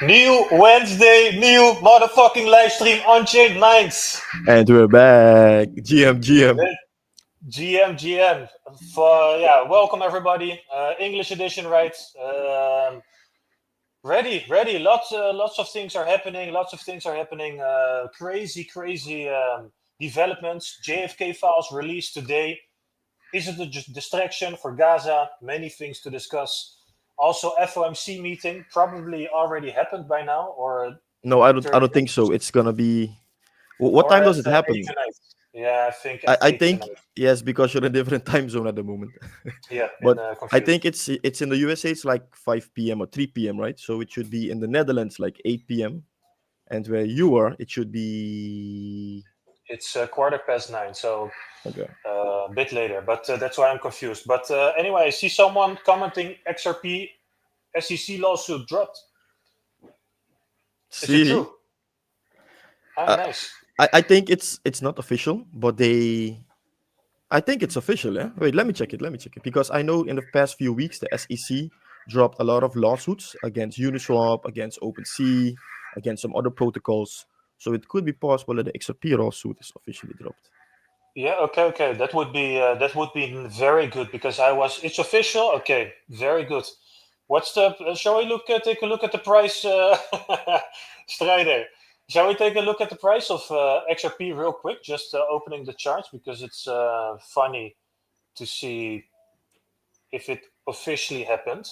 New Wednesday, new motherfucking live stream Unchained Minds. And we're back. GM. GM. Welcome everybody. English edition, right? Ready. Lots of things are happening. Crazy developments. JFK files released today. Is it a distraction for Gaza? Many things to discuss. Also, FOMC meeting probably already happened by now, or No, I don't think 30 so. It's gonna be. What or time at does it 8 happen? tonight. Yeah, I think I, at I 8 think tonight. yes, because you're in a different time zone at the moment. Yeah, But I confused. think it's in the USA. It's like 5 p.m. or 3 p.m. Right? So it should be in the Netherlands like 8 p.m. And where you are, it should be It's 9:15, so okay. a bit later, but that's why I'm confused. But anyway, I see someone commenting XRP SEC lawsuit dropped. Is it See, true? Ah, uh, nice. I think it's not official, but I think it's official, yeah? Wait, let me check it. Because I know in the past few weeks, the SEC dropped a lot of lawsuits against Uniswap, against OpenSea, against some other protocols. So it could be possible that the XRP lawsuit is officially dropped. Yeah, okay. That would be very good because It's official. Okay, very good. What's the? Shall we take a look at the price, Strider? Shall we take a look at the price of XRP real quick? Just opening the charts because it's funny to see if it officially happened.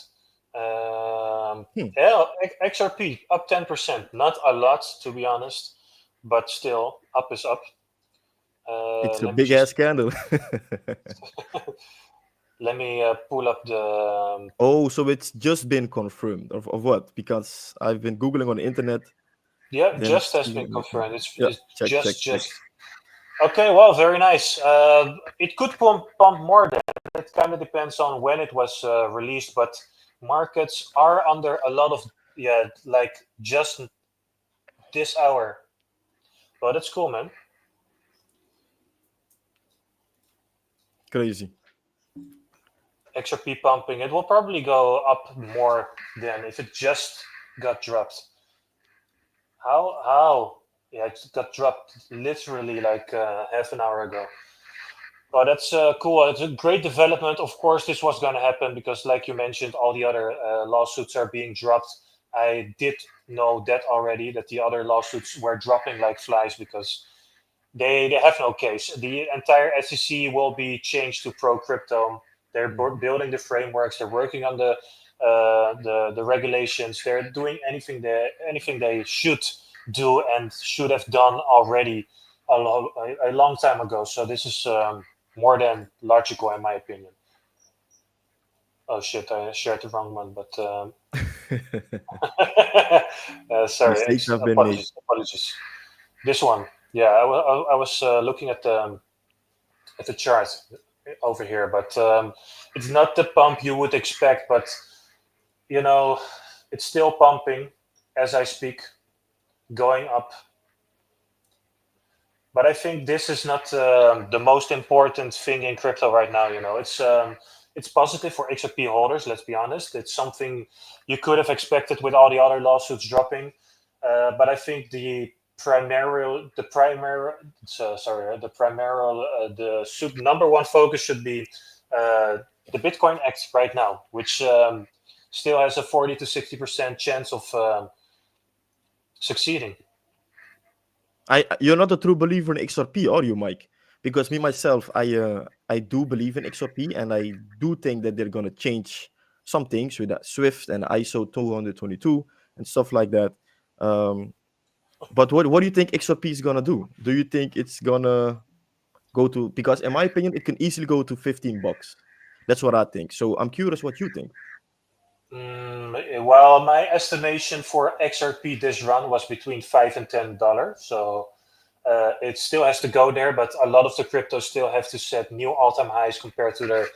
Hmm. Yeah, XRP up 10%. Not a lot, to be honest, but still, up is up. It's a Let me big ass just candle. let me pull up the. Oh, so it's just been confirmed of what? Because I've been Googling on the internet, Yeah, then just has see been nothing. confirmed. It's, Yeah, it's check, check, check. just. Okay, well, very nice. It could pump more than it kind of depends on when it was released, but markets are under a lot of like just this hour. Well, that's cool, man. Crazy. XRP pumping. It will probably go up more than if it just got dropped. How? Yeah, it got dropped literally like half an hour ago. Well, that's cool. It's a great development. Of course, this was going to happen because, like you mentioned, all the other lawsuits are being dropped. I did know that already, that the other lawsuits were dropping like flies because they have no case. The entire SEC will be changed to pro crypto. They're Mhm. building the frameworks. They're working on the regulations. They're doing anything they should do and should have done already a long time ago. So this is more than logical, in my opinion. Oh shit! I shared the wrong one, but sorry. Mistakes have been made. Apologies. This one. Yeah, I was looking at the chart over here, but it's not the pump you would expect. But you know, it's still pumping as I speak, going up. But I think this is not the most important thing in crypto right now. It's positive for XRP holders. Let's be honest. It's something you could have expected with all the other lawsuits dropping. But I think the number one focus should be uh, the Bitcoin Act right now, which still has a 40 to 60% chance of succeeding. You're not a true believer in XRP, are you, Mike? Because me myself, I do believe in XRP, and I do think that they're gonna change some things with that Swift and ISO 222 and stuff like that. Um, but what do you think XRP is gonna do? Do you think it's gonna go to? Because in my opinion, it can easily go to $15. That's what I think. So I'm curious what you think. Well, my estimation for XRP this run was between $5 and $10. So it still has to go there, but a lot of the cryptos still have to set new all-time highs compared to their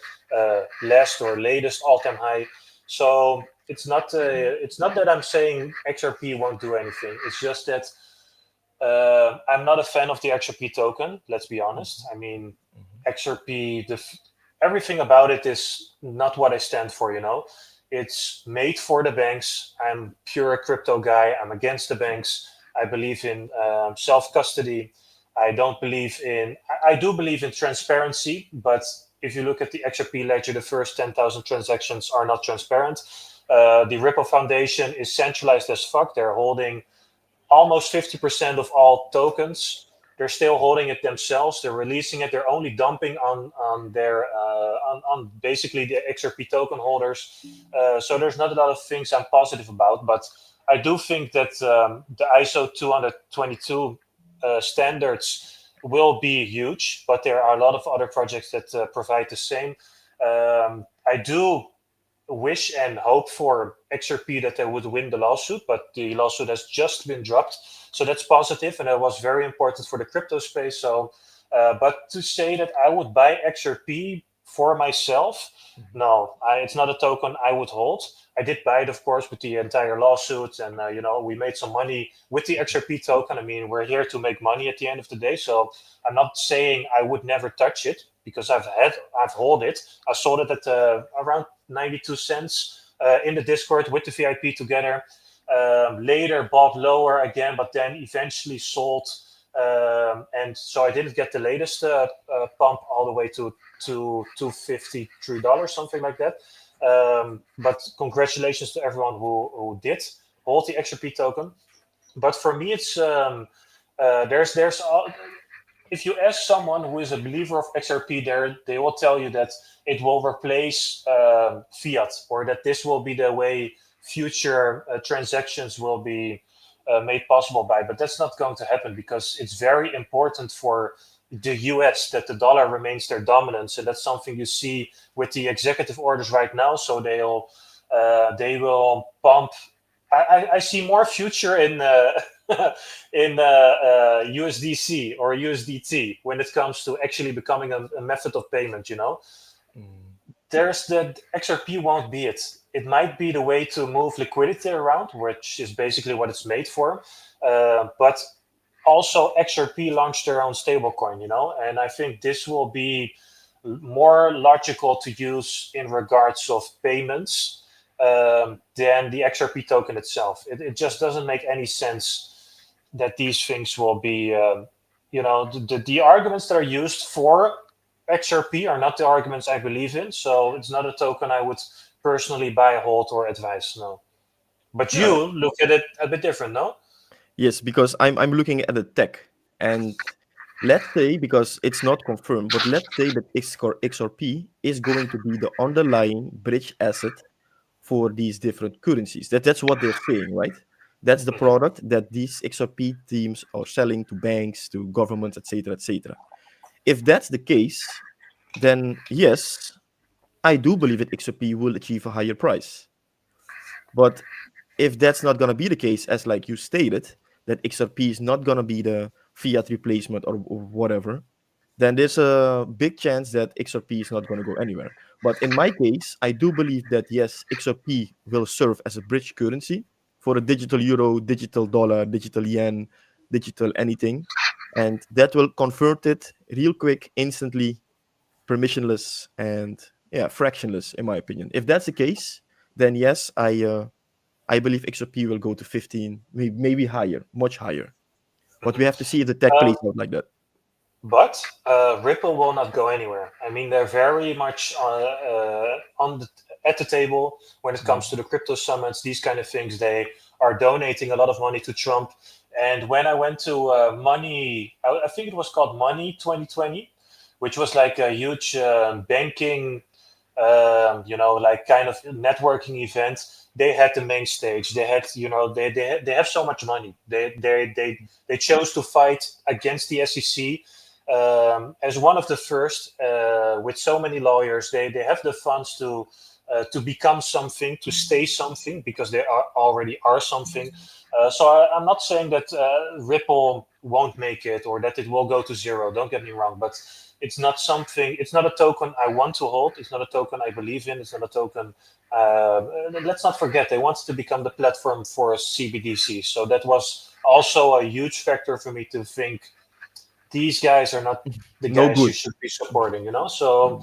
last or latest all-time high. So it's not that I'm saying XRP won't do anything. It's just that I'm not a fan of the XRP token. Let's be honest. I mean, Mhm. XRP, everything about it is not what I stand for. It's made for the banks. I'm pure crypto guy. I'm against the banks. I believe in self custody. I don't believe in. I do believe in transparency, but if you look at the XRP ledger, the first 10,000 transactions are not transparent. The Ripple Foundation is centralized as fuck. They're holding almost 50% of all tokens. They're still holding it themselves. They're releasing it. They're only dumping on their on basically the XRP token holders. So there's not a lot of things I'm positive about, but I do think that the ISO 222 standards will be huge. But there are a lot of other projects that provide the same. I do wish and hope for XRP that they would win the lawsuit, but the lawsuit has just been dropped. So that's positive, and that was very important for the crypto space. So, but to say that I would buy XRP for myself, no, it's not a token I would hold. I did buy it, of course, with the entire lawsuit, and we made some money with the XRP token. I mean, we're here to make money at the end of the day. So I'm not saying I would never touch it because I've hold it. I sold it at around 92 cents in the Discord with the VIP together. Later bought lower again, but then eventually sold. And so I didn't get the latest pump all the way to $253, something like that. But congratulations to everyone who did hold the XRP token. But for me, it's there's if you ask someone who is a believer of XRP, they will tell you that it will replace fiat, or that this will be the way future transactions will be made possible by. But that's not going to happen because it's very important for the US that the dollar remains their dominance, and that's something you see with the executive orders right now. So they will pump. I see more future in in USDC or USDT when it comes to actually becoming a method of payment. There's the XRP won't be it. It might be the way to move liquidity around, which is basically what it's made for. But also XRP launched their own stablecoin, and I think this will be more logical to use in regards of payments than the XRP token itself. It just doesn't make any sense that these things will be, the arguments that are used for XRP are not the arguments I believe in. So it's not a token I would personally buy, hold, or advise. No. But Yeah. you look at it a bit different, no? Yes, because I'm looking at the tech, and let's say, because it's not confirmed, but let's say that XRP is going to be the underlying bridge asset for these different currencies. That's what they're saying, right? That's the Mhm. product that these XRP teams are selling to banks, to governments, etc., etc. If that's the case, then yes, I do believe that XRP will achieve a higher price. But if that's not going to be the case, as like you stated, that XRP is not going to be the fiat replacement or whatever, then there's a big chance that XRP is not going to go anywhere. But in my case, I do believe that yes, XRP will serve as a bridge currency for a digital euro, digital dollar, digital yen, digital anything. And that will convert it real quick, instantly, permissionless, and yeah, fractionless, in my opinion. If that's the case, then yes, I believe XRP will go to 15, maybe higher, much higher. But we Mhm. have to see if the tech Uh, plays out like that. but Ripple will not go anywhere. I mean, they're very much at the table when it comes to the crypto summits, these kind of things. They are donating a lot of money to Trump. And when I went to Money, I think it was called Money 2020, which was like a huge banking, like kind of networking event. They had the main stage. They had, they have so much money. They chose to fight against the SEC as one of the first, with so many lawyers. They have the funds to become something, to stay something, because they already are something. So I'm not saying that Ripple won't make it or that it will go to zero. Don't get me wrong, but it's not something. It's not a token I want to hold. It's not a token I believe in. It's not a token. Let's not forget they wanted to become the platform for CBDC. So that was also a huge factor for me to think these guys are not the No guys you good. should be supporting. So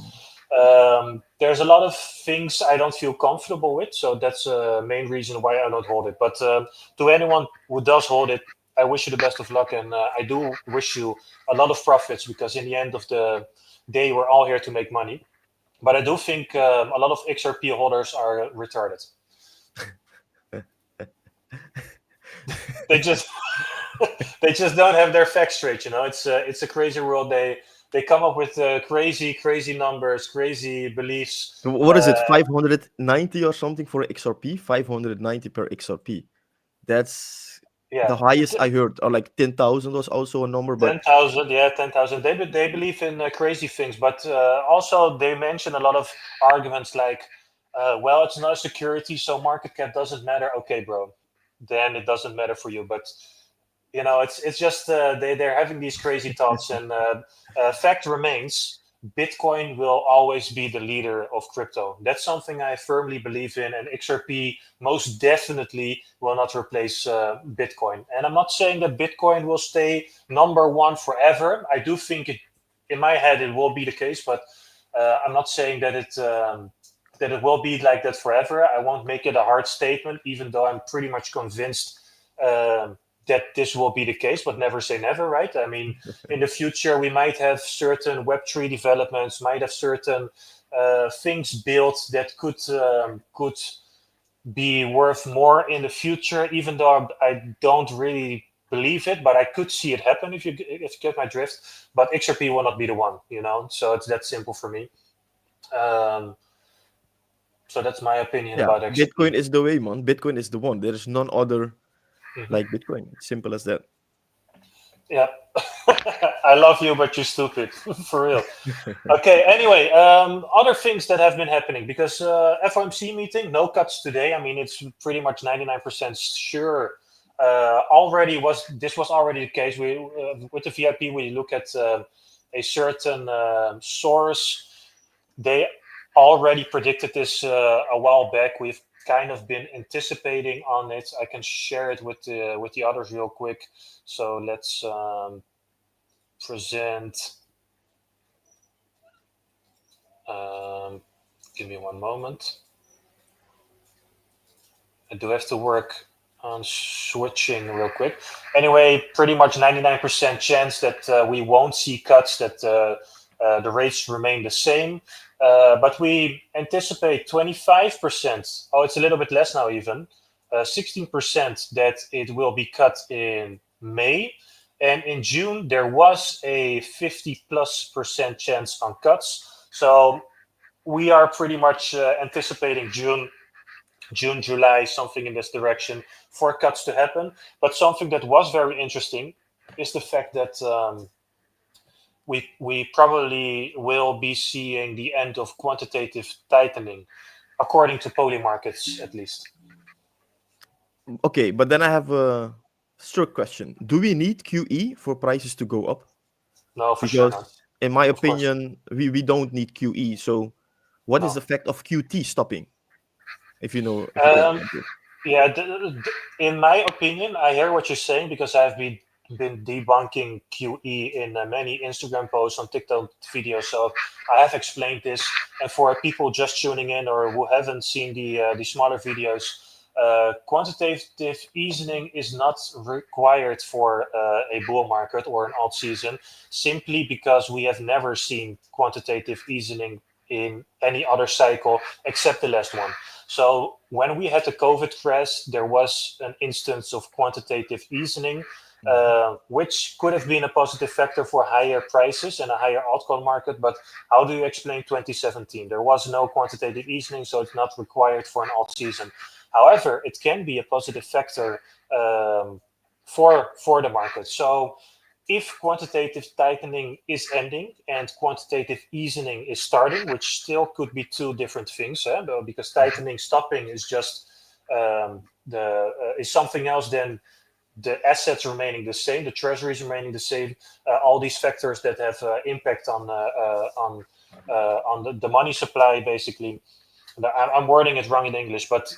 There's a lot of things I don't feel comfortable with, so that's the main reason why I don't hold it. But to anyone who does hold it, I wish you the best of luck, and I do wish you a lot of profits, because in the end of the day, we're all here to make money. But I do think a lot of XRP holders are retarded. They just they just don't have their facts straight. It's a crazy world. They come up with crazy numbers, crazy beliefs. What is it? 590 or something for XRP? 590 per XRP. That's Yeah, the highest I heard. Or like 10,000 was also a number, but 10,000. Yeah, 10,000. They believe in crazy things, but also they mention a lot of arguments like, well, it's not a security, so market cap doesn't matter. Okay, bro, then it doesn't matter for you. But it's just they're having these crazy thoughts, and fact remains, Bitcoin will always be the leader of crypto. That's something I firmly believe in, and XRP most definitely will not replace Bitcoin. And I'm not saying that Bitcoin will stay number one forever. I do think in my head it will be the case, but I'm not saying that it will be like that forever. I won't make it a hard statement, even though I'm pretty much convinced that this will be the case, but never say never, right? I mean, in the future, we might have certain Web3 developments, might have certain things built that could be worth more in the future, even though I don't really believe it, but I could see it happen if you get my drift. But XRP will not be the one. So it's that simple for me. Um, so that's my opinion yeah, about XRP. Bitcoin is the way, man. Bitcoin is the one. There is none other Mhm. like Bitcoin. Simple as that. Yeah. I love you, but you're stupid. For real. Okay. Anyway, other things that have been happening, because FOMC meeting, no cuts today. I mean, it's pretty much 99% sure. This was already the case. We with the VIP, we look at a certain source. They already predicted this a while back. We've kind of been anticipating on it. I can share it with the others real quick. So let's present. Um, Give me one moment. I do have to work on switching real quick. Anyway, pretty much 99% chance that we won't see cuts, that the rates remain the same. But we anticipate 25%. Oh, it's a little bit less now, even. 16% that it will be cut in May. And in June, there was a 50+% chance on cuts. So we are pretty much anticipating June, July, something in this direction for cuts to happen. But something that was very interesting is the fact that we probably will be seeing the end of quantitative tightening, according to poly markets at least. Okay, but then I have a strict question. Do we need QE for prices to go up? No, for sure not. Because in my Of course, opinion, we don't need QE. So what is no. the effect of QT stopping? If you can Um, answer. Yeah, in my opinion, I hear what you're saying, because I've been debunking QE in many Instagram posts, on TikTok videos. So I have explained this, and for people just tuning in or who haven't seen the smaller videos, quantitative easing is not required for a bull market or an alt season, simply because we have never seen quantitative easing in any other cycle except the last one. So when we had the COVID crash, there was an instance of quantitative easing, Mhm. which could have been a positive factor for higher prices and a higher altcoin market. But how do you explain 2017? There was no quantitative easing, so it's not required for an alt season. However, it can be a positive factor for the market. So if quantitative tightening is ending and quantitative easing is starting, which still could be two different things, because Mhm. tightening stopping is just the is something else than the assets remaining the same, the treasuries remaining the same, all these factors that have impact on the money supply, basically. I'm wording it wrong in English, but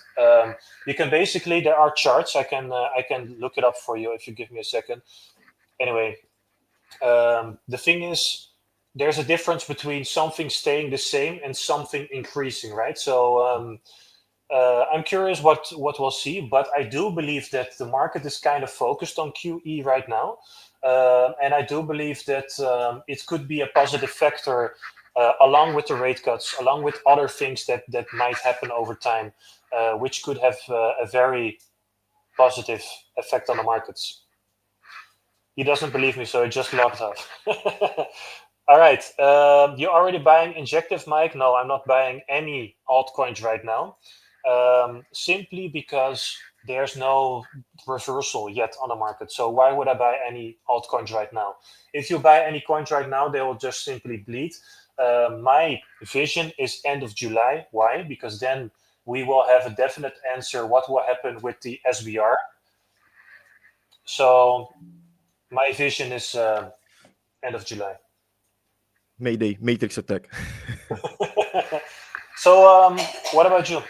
you can basically, there are charts. I can look it up for you if you give me a second. Anyway, the thing is, there's a difference between something staying the same and something increasing, right? So I'm curious what we'll see, but I do believe that the market is kind of focused on QE right now, and I do believe that it could be a positive factor along with the rate cuts, along with other things that might happen over time, which could have a very positive effect on the markets. He doesn't believe me, so he just logged out. All right. You're already buying Injective, Mike? No, I'm not buying any altcoins right now. Simply because there's no reversal yet on the market. So why would I buy any altcoins right now? If you buy any coins right now, they will just simply bleed. My vision is end of July. Why? Because then we will have a definite answer what will happen with the SBR. So my vision is end of July. Mayday, Matrix attack. So, what about you?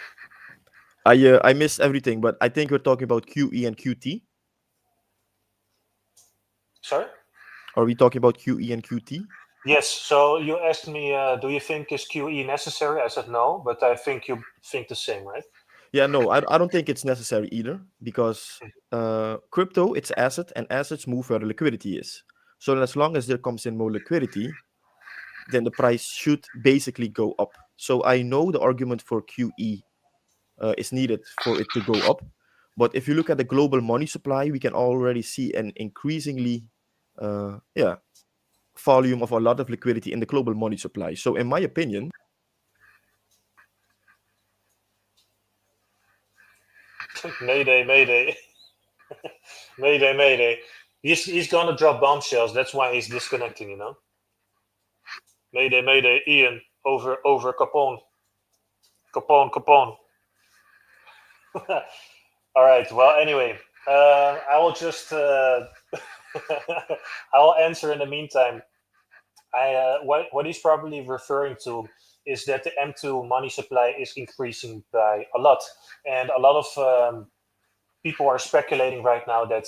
I missed everything, but I think we're talking about QE and QT. Sorry? Are we talking about QE and QT? Yes. So you asked me, do you think is QE necessary? I said no, but I think you think the same, right? Yeah, no, I don't think it's necessary either because crypto, it's asset, and assets move where the liquidity is. So as long as there comes in more liquidity, then the price should basically go up. So I know the argument for QE is needed for it to go up. But if you look at the global money supply, we can already see an increasingly, volume of a lot of liquidity in the global money supply. So in my opinion, Mayday, mayday, mayday, mayday. He's gonna drop bombshells. That's why he's disconnecting. Mayday, mayday. Ian, over Capone, Capone, Capone. All right. Well, anyway, I will just I will answer in the meantime. What he's probably referring to is that the M2 money supply is increasing by a lot, and a lot of people are speculating right now that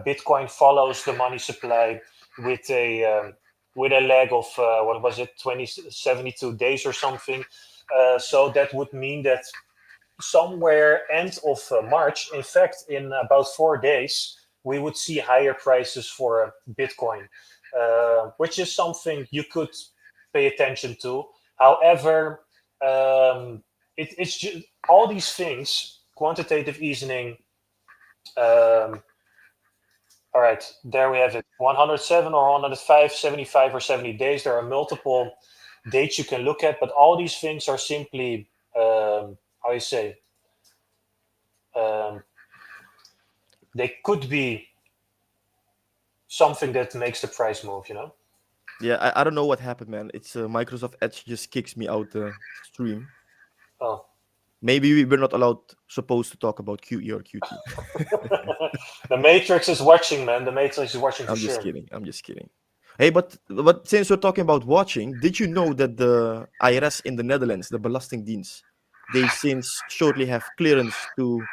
Bitcoin follows the money supply with a lag of what was it, 72 days or something. So that would mean that somewhere end of March, in fact, in about 4 days, we would see higher prices for Bitcoin, which is something you could pay attention to. However, it's just all these things, quantitative easing. All right, there we have it. 107 or 105, 75 or 70 days. There are multiple dates you can look at, but all these things are simply, how you say, um, they could be something that makes the price move. yeah, I don't know what happened, man. It's Microsoft Edge just kicks me out the stream. Oh. Maybe we were not supposed to talk about QE or QT. The Matrix is watching, man. The Matrix is watching for I'm just sure. kidding. I'm just kidding. Hey, but since we're talking about watching, did you know that the IRS in the Netherlands, the Belastingdienst, they since shortly have clearance to,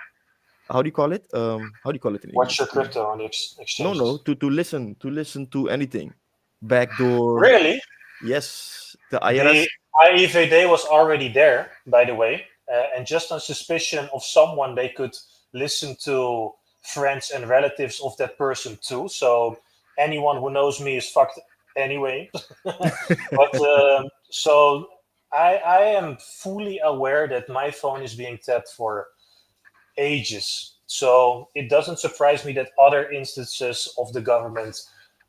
how do you call it? How do you call it in Watch English? your crypto on the No, exchanges. to listen to anything, backdoor. Really? Yes, the The IRS. IEVD was already there, by the way, and just on suspicion of someone, they could listen to friends and relatives of that person too. So anyone who knows me is fucked anyway. But so I am fully aware that my phone is being tapped for ages. So it doesn't surprise me that other instances of the government,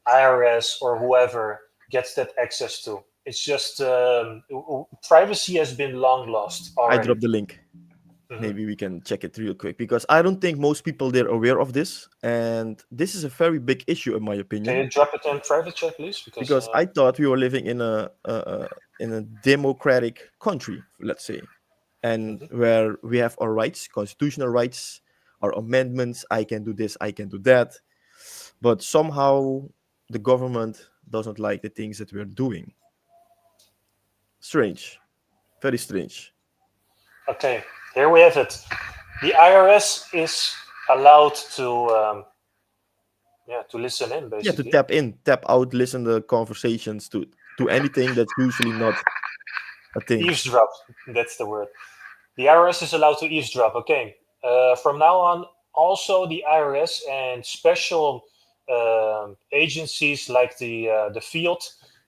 IRS or whoever, gets that access to. It's just privacy has been long lost I already. dropped the link. Mhm. Maybe we can check it real quick because I don't think most people they're aware of this, and this is a very big issue in my Can opinion. you drop it in private chat, please? Because Because I thought we were living in a democratic country, let's say, and mhm. where we have our rights, constitutional rights, our amendments. I can do this, I can do that, but somehow the government doesn't like the things that we're doing. Strange, very strange. Okay, here we have it. The IRS is allowed to to listen in Yeah, to basically. tap in, tap out, listen the conversations to. to anything that's usually not a thing. Eavesdrop. That's the word. The IRS is allowed to eavesdrop. Okay. From now on, also the IRS and special agencies like the field,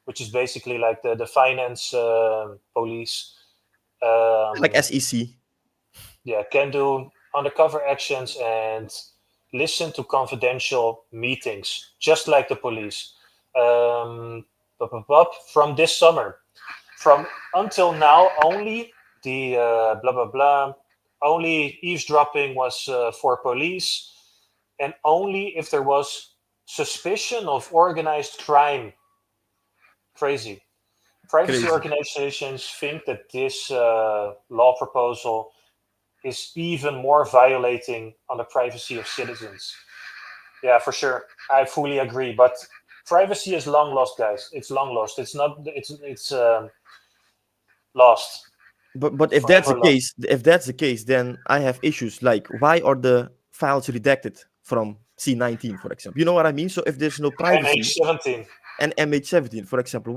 which is basically like the finance police, Like um, SEC. yeah, can do undercover actions and listen to confidential meetings, just like the police. Um, from this summer, from until now, only the blah blah blah, only eavesdropping was for police, and only if there was suspicion of organized crime. Crazy. Privacy Crazy. organizations think that this law proposal is even more violating on the privacy of citizens. Yeah, for sure. I fully agree. But privacy is long lost, guys. It's long lost. It's not. It's lost. But Forever lost. if that's the case, then I have issues. Like, why are the files redacted from C19, for example? You know what I mean? So if there's no privacy MH17. and MH17, for example,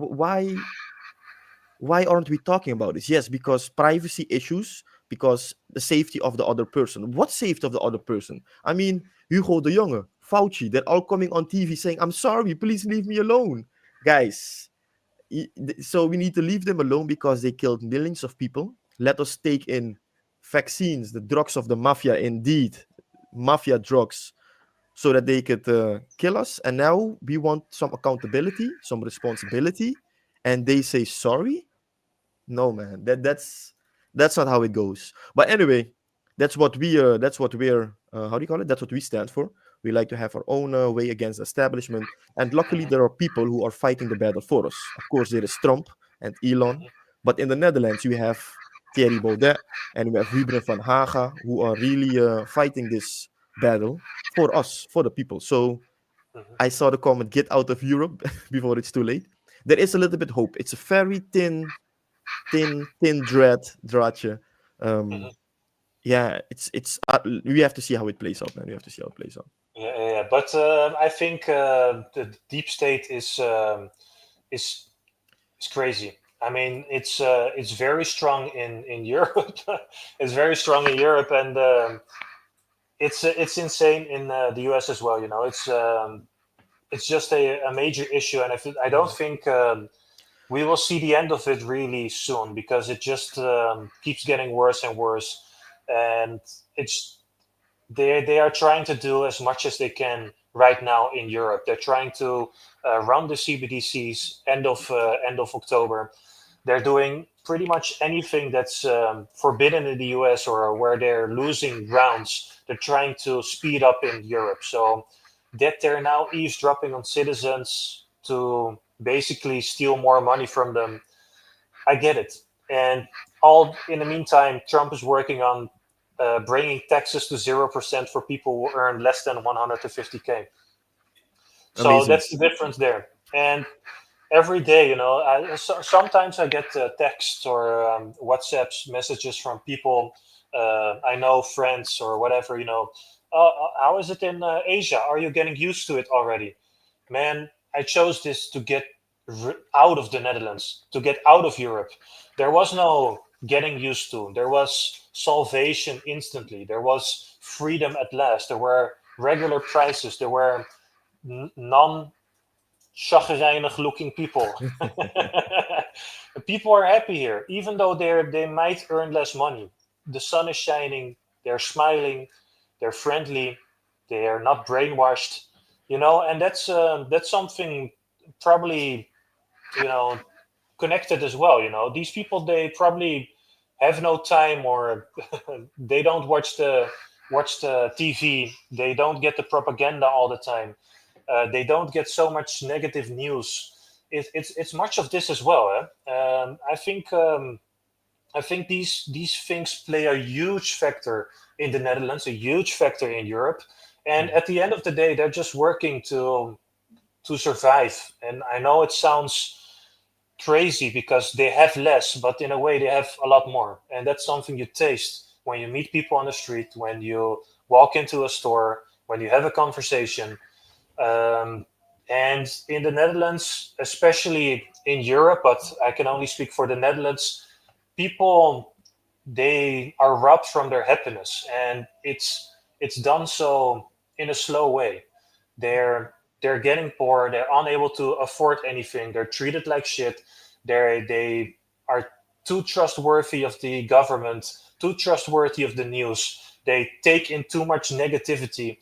why aren't we talking about this? Yes, because privacy issues, because the safety of the other person. What safety of the other person? I mean, Hugo de Jonge, Fauci, they're all coming on TV saying, I'm sorry, please leave me alone. Guys, so we need to leave them alone because they killed millions of people. Let us take in vaccines, the drugs of the mafia, indeed, mafia drugs, so that they could kill us. And now we want some accountability, some responsibility, and they say sorry. No, man, that's not how it goes. But anyway, that's what we're how do you call it? That's what we stand for. We like to have our own way against the establishment, and luckily there are people who are fighting the battle for us. Of course, there is Trump and Elon, but in the Netherlands we have Thierry Baudet and we have Wiebren van Haga who are really fighting this battle for us, for the people. So I Hmm. saw the comment, "Get out of Europe before it's too late." There is a little bit hope. It's a very thin draadje. Hmm. Um, yeah, it's we have to see how it plays out, man. We have to see how it plays out. Yeah, yeah, yeah. But I think the deep state is is crazy. I mean, it's very strong in Europe. It's very strong in Europe, and it's insane in the US as well. You know, it's just a major issue, and I don't think we will see the end of it really soon because it just keeps getting worse and worse, and it's they are trying to do as much as they can right now in Europe. They're trying to run the CBDCs end of October. They're doing pretty much anything that's forbidden in the US or where they're losing grounds. They're trying to speed up in Europe. So that they're now eavesdropping on citizens to basically steal more money from them. I get it. And all in the meantime, Trump is working on bringing taxes to 0% for people who earn less than 150K. So Amazing. that's the difference there. And every day, you know, sometimes I get texts or WhatsApps messages from people I know, friends or whatever. You know, how is it in Asia? Are you getting used to it already? Man, I chose this to get out of the Netherlands, to get out of Europe. There was no getting used to. There was salvation instantly. There was freedom at last. There were regular prices. There were non chagrijnig looking people. People are happy here, even though they might earn less money. The sun is shining, they're smiling, they're friendly, they are not brainwashed, you know, and that's something probably, you know, connected as well. You know, these people, they probably have no time, or they don't watch the TV, they don't get the propaganda all the time, they don't get so much negative news. It's much of this as well. Eh? I think these things play a huge factor in the Netherlands, a huge factor in Europe, and Mhm. at the end of the day, they're just working to survive. And I know it sounds crazy because they have less, but in a way, they have a lot more, and that's something you taste when you meet people on the street, when you walk into a store, when you have a conversation. um, And in the Netherlands, especially in Europe, but I can only speak for the Netherlands, people, they are robbed from their happiness, and it's done so in a slow way. They're getting poor, they're unable to afford anything, they're treated like shit, they are too trustworthy of the government, too trustworthy of the news, they take in too much negativity.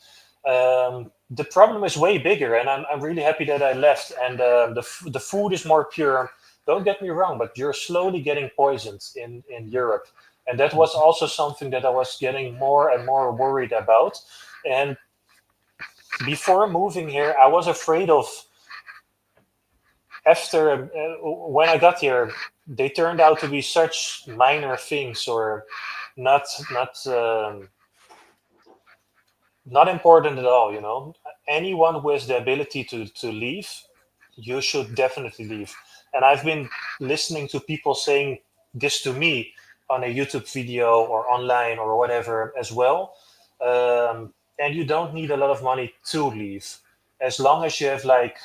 The problem is way bigger, and I'm really happy that I left. And the food is more pure. Don't get me wrong, but you're slowly getting poisoned in Europe, and that was also something that I was getting more and more worried about. And before moving here, I was afraid of, after when I got here, they turned out to be such minor things, or not not not important at all. Anyone with the ability to leave, you should definitely leave. And I've been listening to people saying this to me on a YouTube video or online or whatever as well. And you don't need a lot of money to leave, as long as you have, like,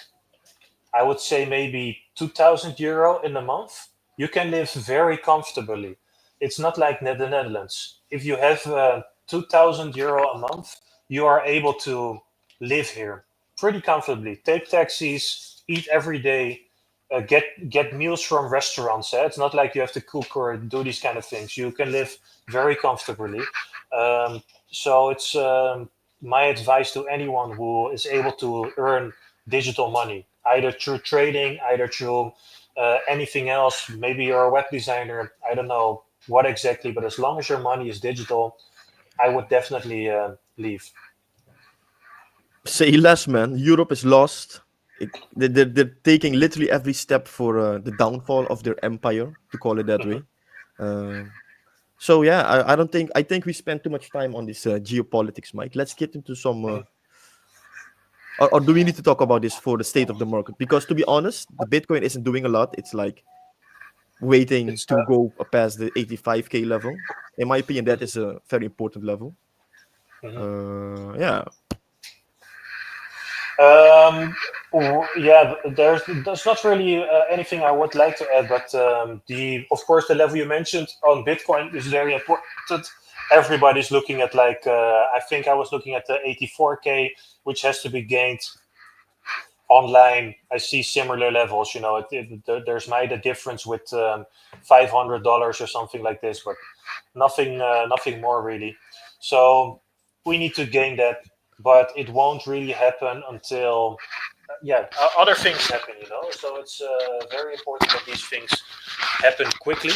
I would say maybe 2,000 euro in a month. You can live very comfortably. It's not like the Netherlands. If you have 2,000 euro a month, you are able to live here pretty comfortably. Take taxis, eat every day, get meals from restaurants. It's not like you have to cook or do these kind of things. You can live very comfortably. So it's my advice to anyone who is able to earn digital money, either through trading, either through anything else. Maybe you're a web designer. I don't know what exactly, but as long as your money is digital, I would definitely leave. Say less, man. Europe is lost. They're taking literally every step for the downfall of their empire, to call it that Mhm, way. Uh, so yeah, I don't think I think we spent too much time on this geopolitics, Mike. Let's get into some. mhm. Or do we need to talk about this for the state of the market? Because to be honest, the Bitcoin isn't doing a lot. It's like waiting It's to go past the 85K level. In my opinion, that is a very important level. mhm. Yeah. Yeah, there's not really anything I would like to add, but the of course the level you mentioned on Bitcoin is very important. Everybody's looking at, like, I think I was looking at the 84K, which has to be gained online. I see similar levels. There's might a difference with $500 or something like this, but nothing more really. So we need to gain that, but it won't really happen until, yeah, other things happen. So it's very important that these things happen quickly,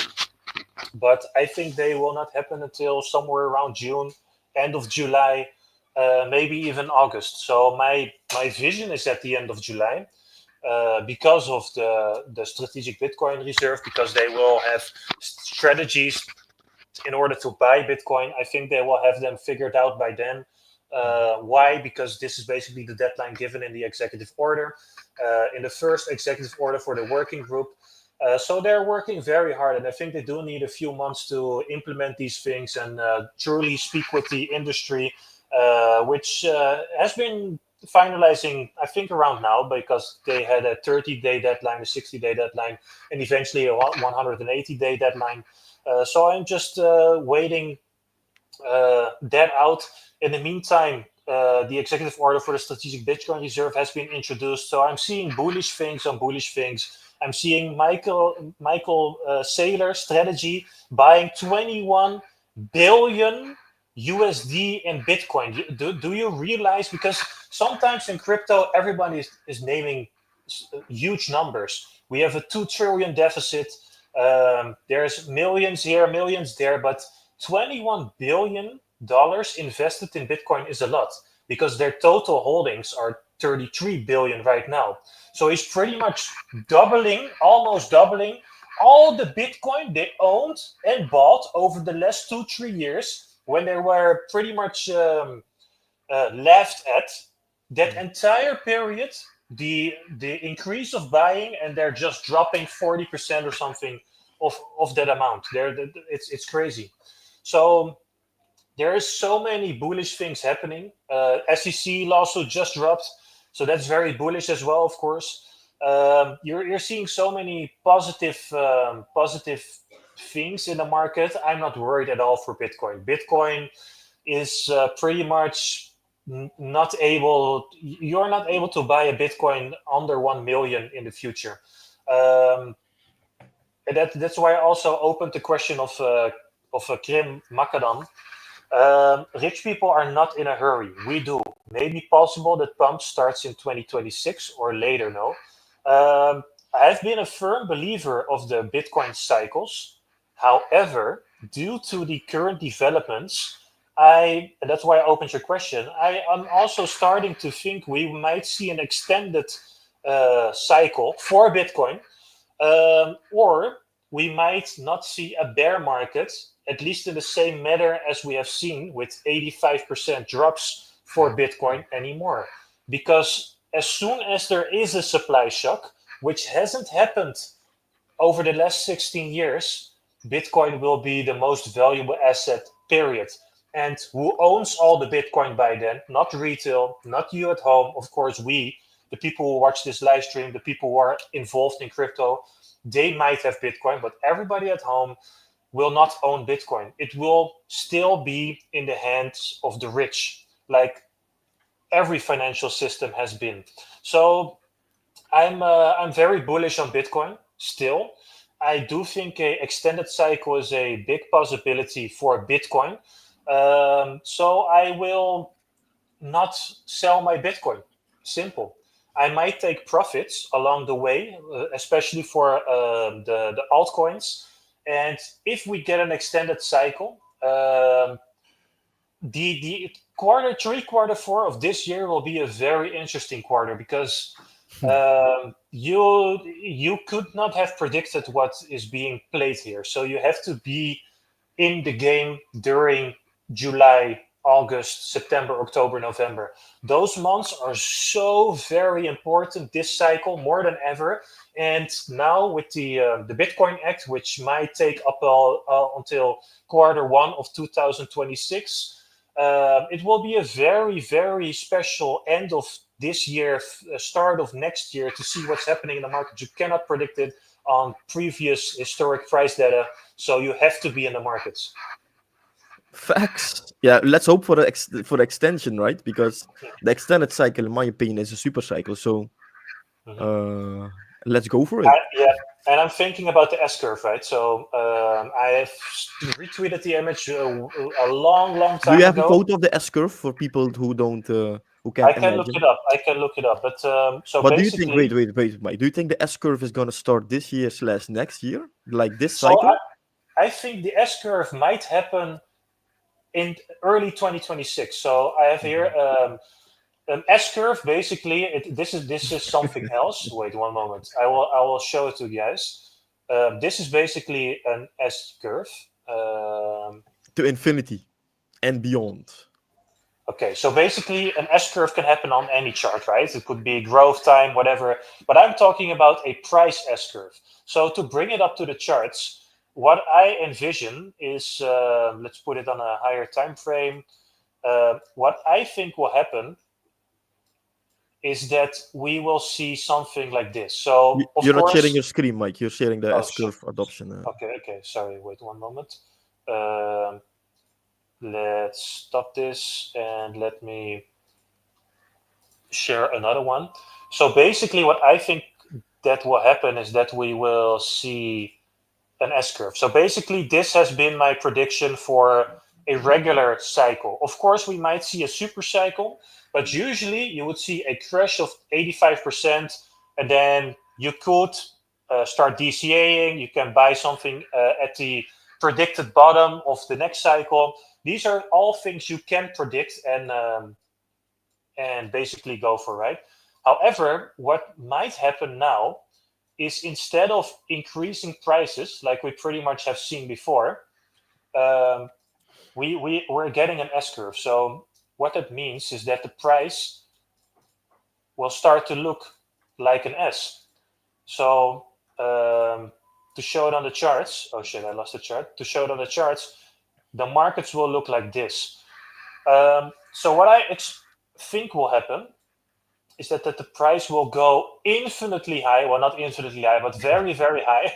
but I think they will not happen until somewhere around June, end of July, maybe even August. So my vision is at the end of July, because of the strategic Bitcoin reserve, because they will have strategies in order to buy Bitcoin. I think they will have them figured out by then. Why? Because this is basically the deadline given in the executive order, in the first executive order for the working group. So they're working very hard, and I think they do need a few months to implement these things and truly speak with the industry, which has been finalizing, I think, around now, because they had a 30-day deadline, a 60-day deadline, and eventually a 180-day deadline. So I'm just waiting that out. In the meantime, the executive order for the strategic Bitcoin reserve has been introduced. So I'm seeing bullish things on bullish things. I'm seeing Michael Saylor strategy buying 21 billion USD in Bitcoin. Do you realize? Because sometimes in crypto, everybody is naming huge numbers. We have a 2 trillion deficit. There's millions here, millions there, but $21 billion invested in Bitcoin is a lot, because their total holdings are 33 billion right now. So he's pretty much doubling, almost doubling all the Bitcoin they owned and bought over the last 2-3 years, when they were pretty much laughed at. That entire period, the increase of buying, and they're just dropping 40% or something of that amount. It's crazy. So there is so many bullish things happening. SEC lawsuit just dropped. So that's very bullish as well, of course. You're seeing so many positive things in the market. I'm not worried at all for Bitcoin. Bitcoin is pretty much not able. You're not able to buy a Bitcoin under 1 million in the future. Um, and that's why I also opened the question of Krim Macadam. Rich people are not in a hurry. We do. Maybe possible that pump starts in 2026 or later. No, I've been a firm believer of the Bitcoin cycles. However, due to the current developments, and that's why I opened your question. I am also starting to think we might see an extended cycle for Bitcoin, or we might not see a bear market, at least in the same manner as we have seen with 85% drops for Bitcoin anymore. Because as soon as there is a supply shock, which hasn't happened over the last 16 years, Bitcoin will be the most valuable asset, period. And who owns all the Bitcoin by then? Not retail, not you at home. Of course, we, the people who watch this live stream, the people who are involved in crypto, they might have Bitcoin, but everybody at home will not own Bitcoin. It will still be in the hands of the rich, like every financial system has been. So I'm very bullish on Bitcoin still. I do think a extended cycle is a big possibility for Bitcoin. So I will not sell my Bitcoin. Simple. I might take profits along the way, especially for the altcoins. And if we get an extended cycle, the quarter three, quarter four of this year will be a very interesting quarter because you could not have predicted what is being played here. So you have to be in the game during July, August, September, October, November. Those months are so very important this cycle more than ever. And now with the Bitcoin Act, which might take up until quarter one of 2026, it will be a very, very special end of this year, start of next year to see what's happening in the market. You cannot predict it on previous historic price data, so you have to be in the markets. Facts. Yeah, let's hope for the extension, right? Because the extended cycle, in my opinion, is a super cycle. So let's go for it. Yeah, and I'm thinking about the S curve, right? So I have retweeted the image a long time Do you have a ago. photo of the S curve for people who don't, who can't I can look imagine? it up. I can look it up. But so What do you think? basically, Wait, Mike. Do you think the S curve is gonna start this year / next year, like this so cycle? I think the S curve might happen in early 2026. So I have here an S curve. Basically, this is something else. Wait one moment. I will show it to you guys. This is basically an S curve. To infinity and beyond. Okay, so basically an S curve can happen on any chart, right? It could be growth time, whatever. But I'm talking about a price S curve. So to bring it up to the charts, what I envision is, let's put it on a higher time frame. What I think will happen is that we will see something like this. So of You're not sharing your course, screen, Mike. You're sharing the oh, S curve adoption. okay, sorry, wait one moment. Um, let's stop this and let me share another one. So basically, what I think that will happen is that we will see an S curve. So basically, this has been my prediction for a regular cycle. Of course, we might see a super cycle, but usually you would see a crash of 85%, and then you could start DCAing. You can buy something at the predicted bottom of the next cycle. These are all things you can predict and basically go for, right? However, what might happen now is instead of increasing prices like we pretty much have seen before, um, we're getting an S curve. So what that means is that the price will start to look like an S. So to show it on the charts, oh shit, I lost the chart. To show it on the charts, the markets will look like this. So what I think will happen that the price will go infinitely high. Well, not infinitely high, but very, very high.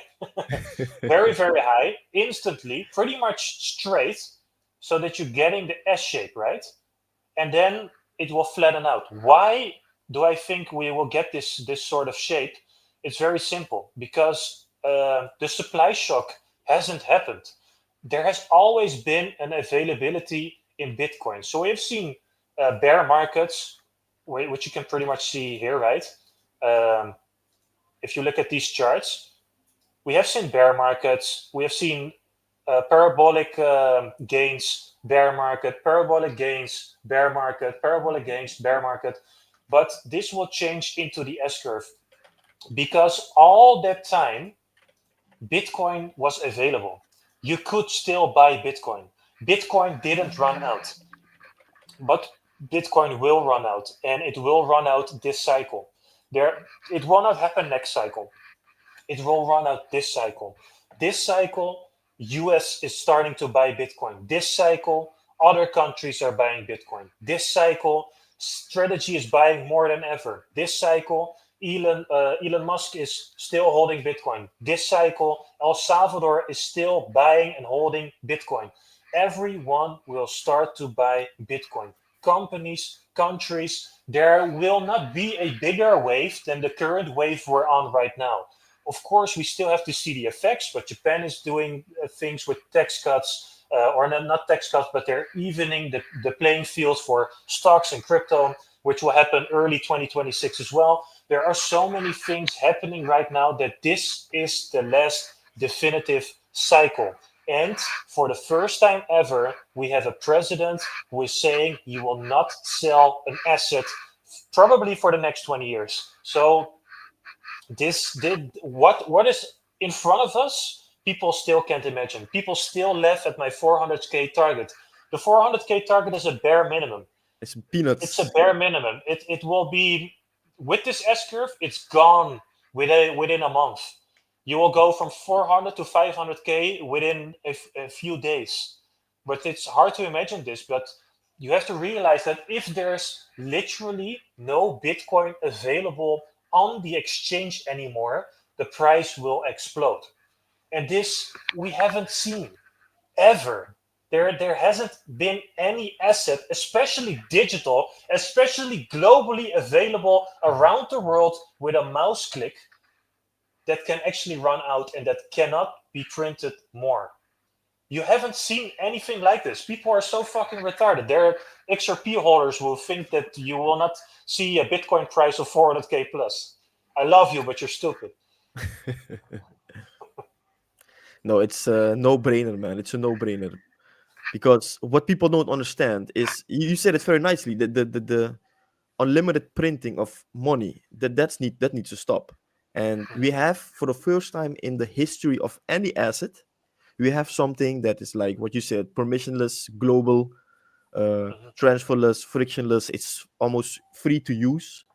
Very, very high, instantly, pretty much straight, so that you're getting the S shape, right? And then it will flatten out. Why do I think we will get this sort of shape? It's very simple because the supply shock hasn't happened. There has always been an availability in Bitcoin. So we have seen bear markets, which you can pretty much see here, right? Um, if you look at these charts, we have seen bear markets. We have seen parabolic gains, bear market, parabolic gains, bear market, parabolic gains, bear market. But this will change into the S curve because all that time, Bitcoin was available. You could still buy Bitcoin. Bitcoin didn't run out, but Bitcoin will run out, and it will run out this cycle. It will not happen next cycle. It will run out this cycle. This cycle, US is starting to buy Bitcoin. This cycle, other countries are buying Bitcoin. This cycle, strategy is buying more than ever. This cycle, Elon Musk is still holding Bitcoin. This cycle, El Salvador is still buying and holding Bitcoin. Everyone will start to buy Bitcoin. Companies, countries, there will not be a bigger wave than the current wave we're on right now. Of course, we still have to see the effects, but Japan is doing things with tax cuts, or not tax cuts, but they're evening the playing field for stocks and crypto, which will happen early 2026 as well. There are so many things happening right now that this is the last definitive cycle. And for the first time ever, we have a president who is saying he will not sell an asset probably for the next 20 years. So this did what is in front of us, people still can't imagine. People still laugh at my 400k target. The 400k target is a bare minimum. It's It's a peanuts. bare minimum. It will be, with this S curve, it's gone within a month. You will go from 400 to 500k within a few days. But it's hard to imagine this. But you have to realize that if there's literally no Bitcoin available on the exchange anymore, the price will explode. And this we haven't seen ever. There hasn't been any asset, especially digital, especially globally available around the world with a mouse click, that can actually run out and that cannot be printed more. You haven't seen anything like this. People are so fucking retarded. There are XRP holders who think that you will not see a Bitcoin price of 400k plus. I love you, but you're stupid. No, it's a no-brainer, man. It's a no-brainer. Because what people don't understand is you said it very nicely, the unlimited printing of money, that needs to stop. And we have, for the first time in the history of any asset, we have something that is like what you said, permissionless, global, Mhm, transferless, frictionless. It's almost free to use.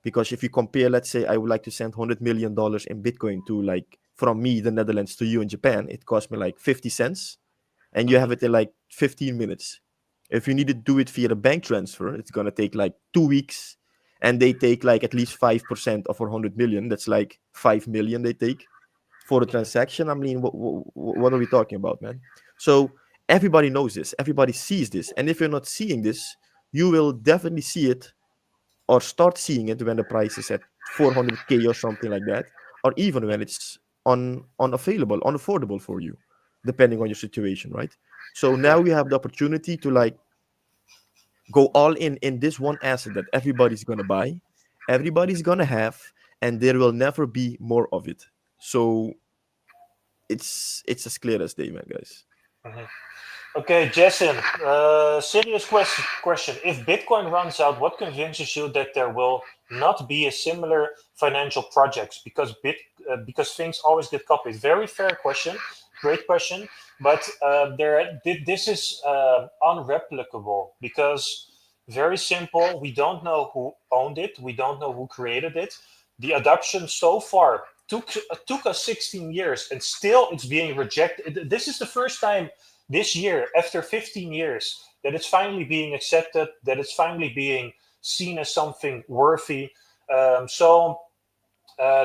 Because if you compare, let's say I would like to send $100 million in Bitcoin to, like, from me, the Netherlands, to you in Japan, it cost me like 50 cents, and you have mhm, it in like 15 minutes. If you need to do it via a bank transfer, it's gonna take like 2 weeks, and they take like at least 5% of 100 million. That's like 5 million they take for the mhm. transaction. I mean, what are we talking about, man? So everybody knows this, everybody sees this, and if you're not seeing this, you will definitely see it or start seeing it when the price is at 400k or something like that, or even when it's unavailable, unaffordable for you, depending on your situation, right? So now Yeah. we have the opportunity to, like, go all in this one asset that everybody's gonna buy, everybody's gonna have, and there will never be more of it. So it's as clear as day, man, guys. Mhm. Okay, Jason, serious question. If Bitcoin runs out, what convinces you that there will not be a similar financial projects? Because things always get copied. Very fair question, great question, but this is unreplicable because, very simple. We don't know who owned it. We don't know who created it. The adoption so far took us 16 years, and still it's being rejected. This is the first time this year, after 15 years, that it's finally being accepted, that it's finally being seen as something worthy. So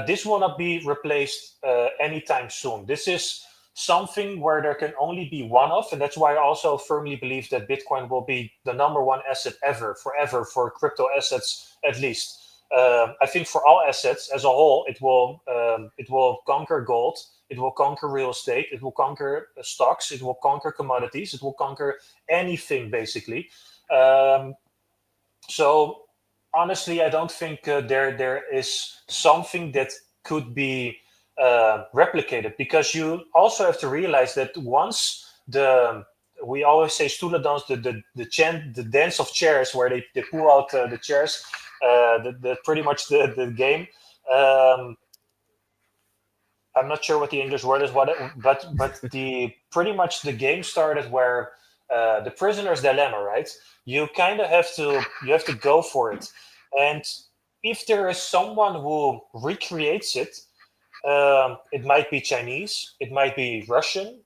this will not be replaced anytime soon. This is something where there can only be one of, and that's why I also firmly believe that Bitcoin will be the number one asset ever, forever, for crypto assets at least. I think for all assets as a whole, it will conquer gold, it will conquer real estate, it will conquer stocks, it will conquer commodities, it will conquer anything basically. Um, so honestly, I don't think there is something that could be replicated, because you also have to realize that once the we always say stoelendans, the dance of chairs, where they pull out the chairs, the pretty much the game. Um, I'm not sure what the English word is, but the pretty much the game started where the prisoner's dilemma, right? You have to go for it, and if there is someone who recreates it, it might be Chinese, it might be Russian.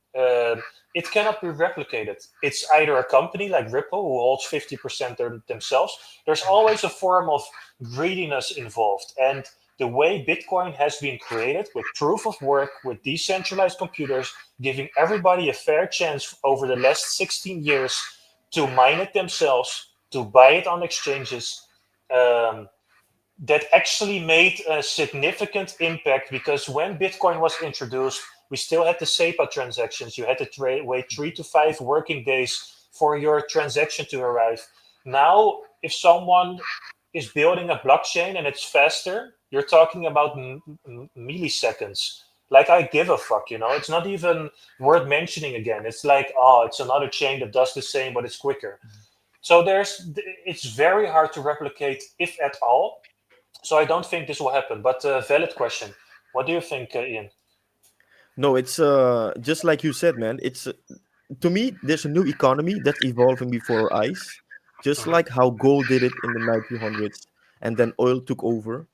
It cannot be replicated. It's either a company like Ripple who holds 50% themselves. There's always a form of greediness involved. And the way Bitcoin has been created, with proof of work, with decentralized computers, giving everybody a fair chance over the last 16 years to mine it themselves, to buy it on exchanges, um, that actually made a significant impact, because when Bitcoin was introduced, we still had the SEPA transactions. You had to wait 3 to 5 working days for your transaction to arrive. Now, if someone is building a blockchain and it's faster, you're talking about milliseconds. Like, I give a fuck, It's not even worth mentioning again. It's like, oh, it's another chain that does the same, but it's quicker. So it's very hard to replicate, if at all. So I don't think this will happen. But valid question. What do you think, Ian? No, it's just like you said, man. It's to me, there's a new economy that's evolving before our eyes, just Mhm, like how gold did it in the 1900s, and then oil took over.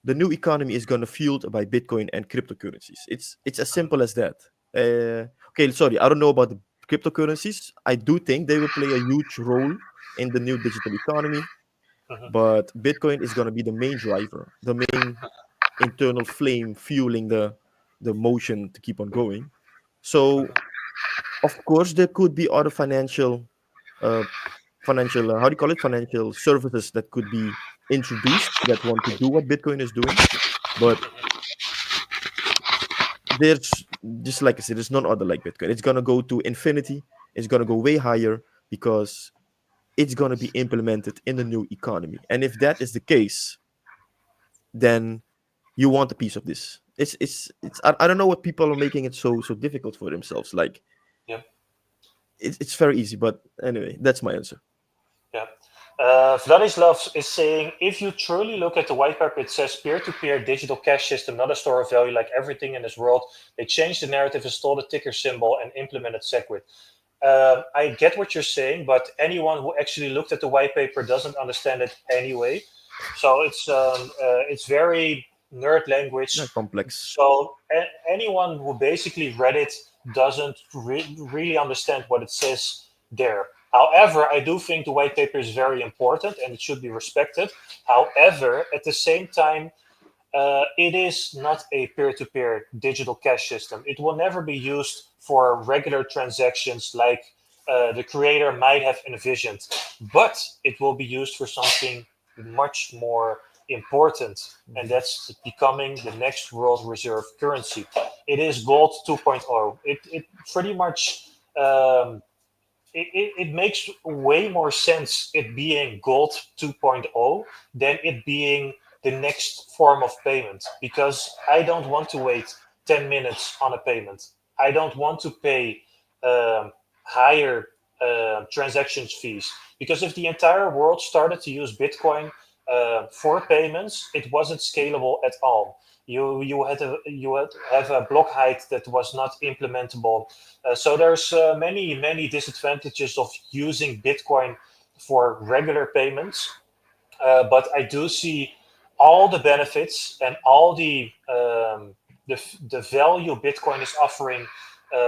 The new economy is gonna fueled by Bitcoin and cryptocurrencies. It's as mhm, simple as that. Okay, sorry, I don't know about the cryptocurrencies. I do think they will play a huge role in the new digital economy, mhm, but Bitcoin is gonna be the main driver, the main internal flame fueling the motion to keep on going. So of course there could be other uh, financial how do you call it, financial services that could be introduced that want to do what Bitcoin is doing, but there's, just like I said, there's none other like Bitcoin. It's gonna go to infinity. It's gonna go way higher because it's gonna be implemented in the new economy. And if that is the case, then you want a piece of this. It's I don't know what people are making it so difficult for themselves. Like yeah, it's very easy, but anyway, that's my answer. yeah. Vladislav is saying, if you truly look at the white paper, it says peer-to-peer digital cash system, not a store of value like everything in this world. They changed the narrative, installed a ticker symbol, and implemented SegWit. I get what you're saying, but anyone who actually looked at the white paper doesn't understand it anyway. So it's very nerd Yeah, language. complex. So anyone who basically read it doesn't really understand what it says there. However, I do think the white paper is very important and it should be respected. However, at the same time, it is not a peer-to-peer digital cash system. It will never be used for regular transactions like the creator might have envisioned, but it will be used for something much more important, and that's becoming the next world reserve currency. It is gold 2.0. It pretty much it makes way more sense it being gold 2.0 than it being the next form of payment, because I don't want to wait 10 minutes on a payment. I don't want to pay higher transactions fees, because if the entire world started to use Bitcoin for payments, it wasn't scalable at all. You had have a block height that was not implementable. So there's many disadvantages of using Bitcoin for regular payments, but I do see all the benefits and all the value Bitcoin is offering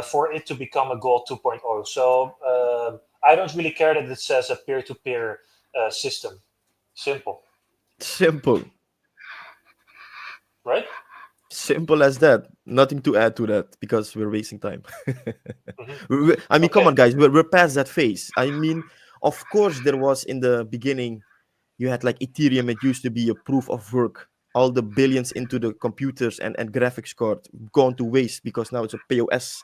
for it to become a Gold 2.0. So I don't really care that it says a peer-to-peer system. Simple, Simple. right? Simple as that. Nothing to add to that because we're wasting time. Hmm. I mean, come Okay. on, guys. We're past that phase. I mean, of course, there was in the beginning, you had like Ethereum. It used to be a proof of work. All the billions into the computers and graphics card gone to waste because now it's a POS.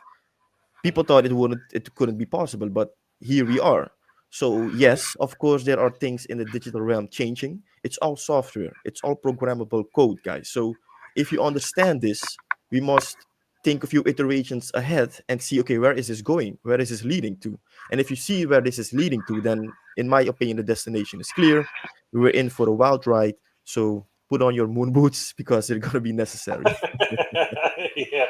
People thought it couldn't be possible, but here we are. So yes, of course there are things in the digital realm changing. It's all software, it's all programmable code, guys. So if you understand this, we must think a few iterations ahead and see, okay, where is this going, where is this leading to? And if you see where this is leading to, then in my opinion the destination is clear. We're in for a wild ride. So put on your moon boots because they're going to be necessary. Yeah.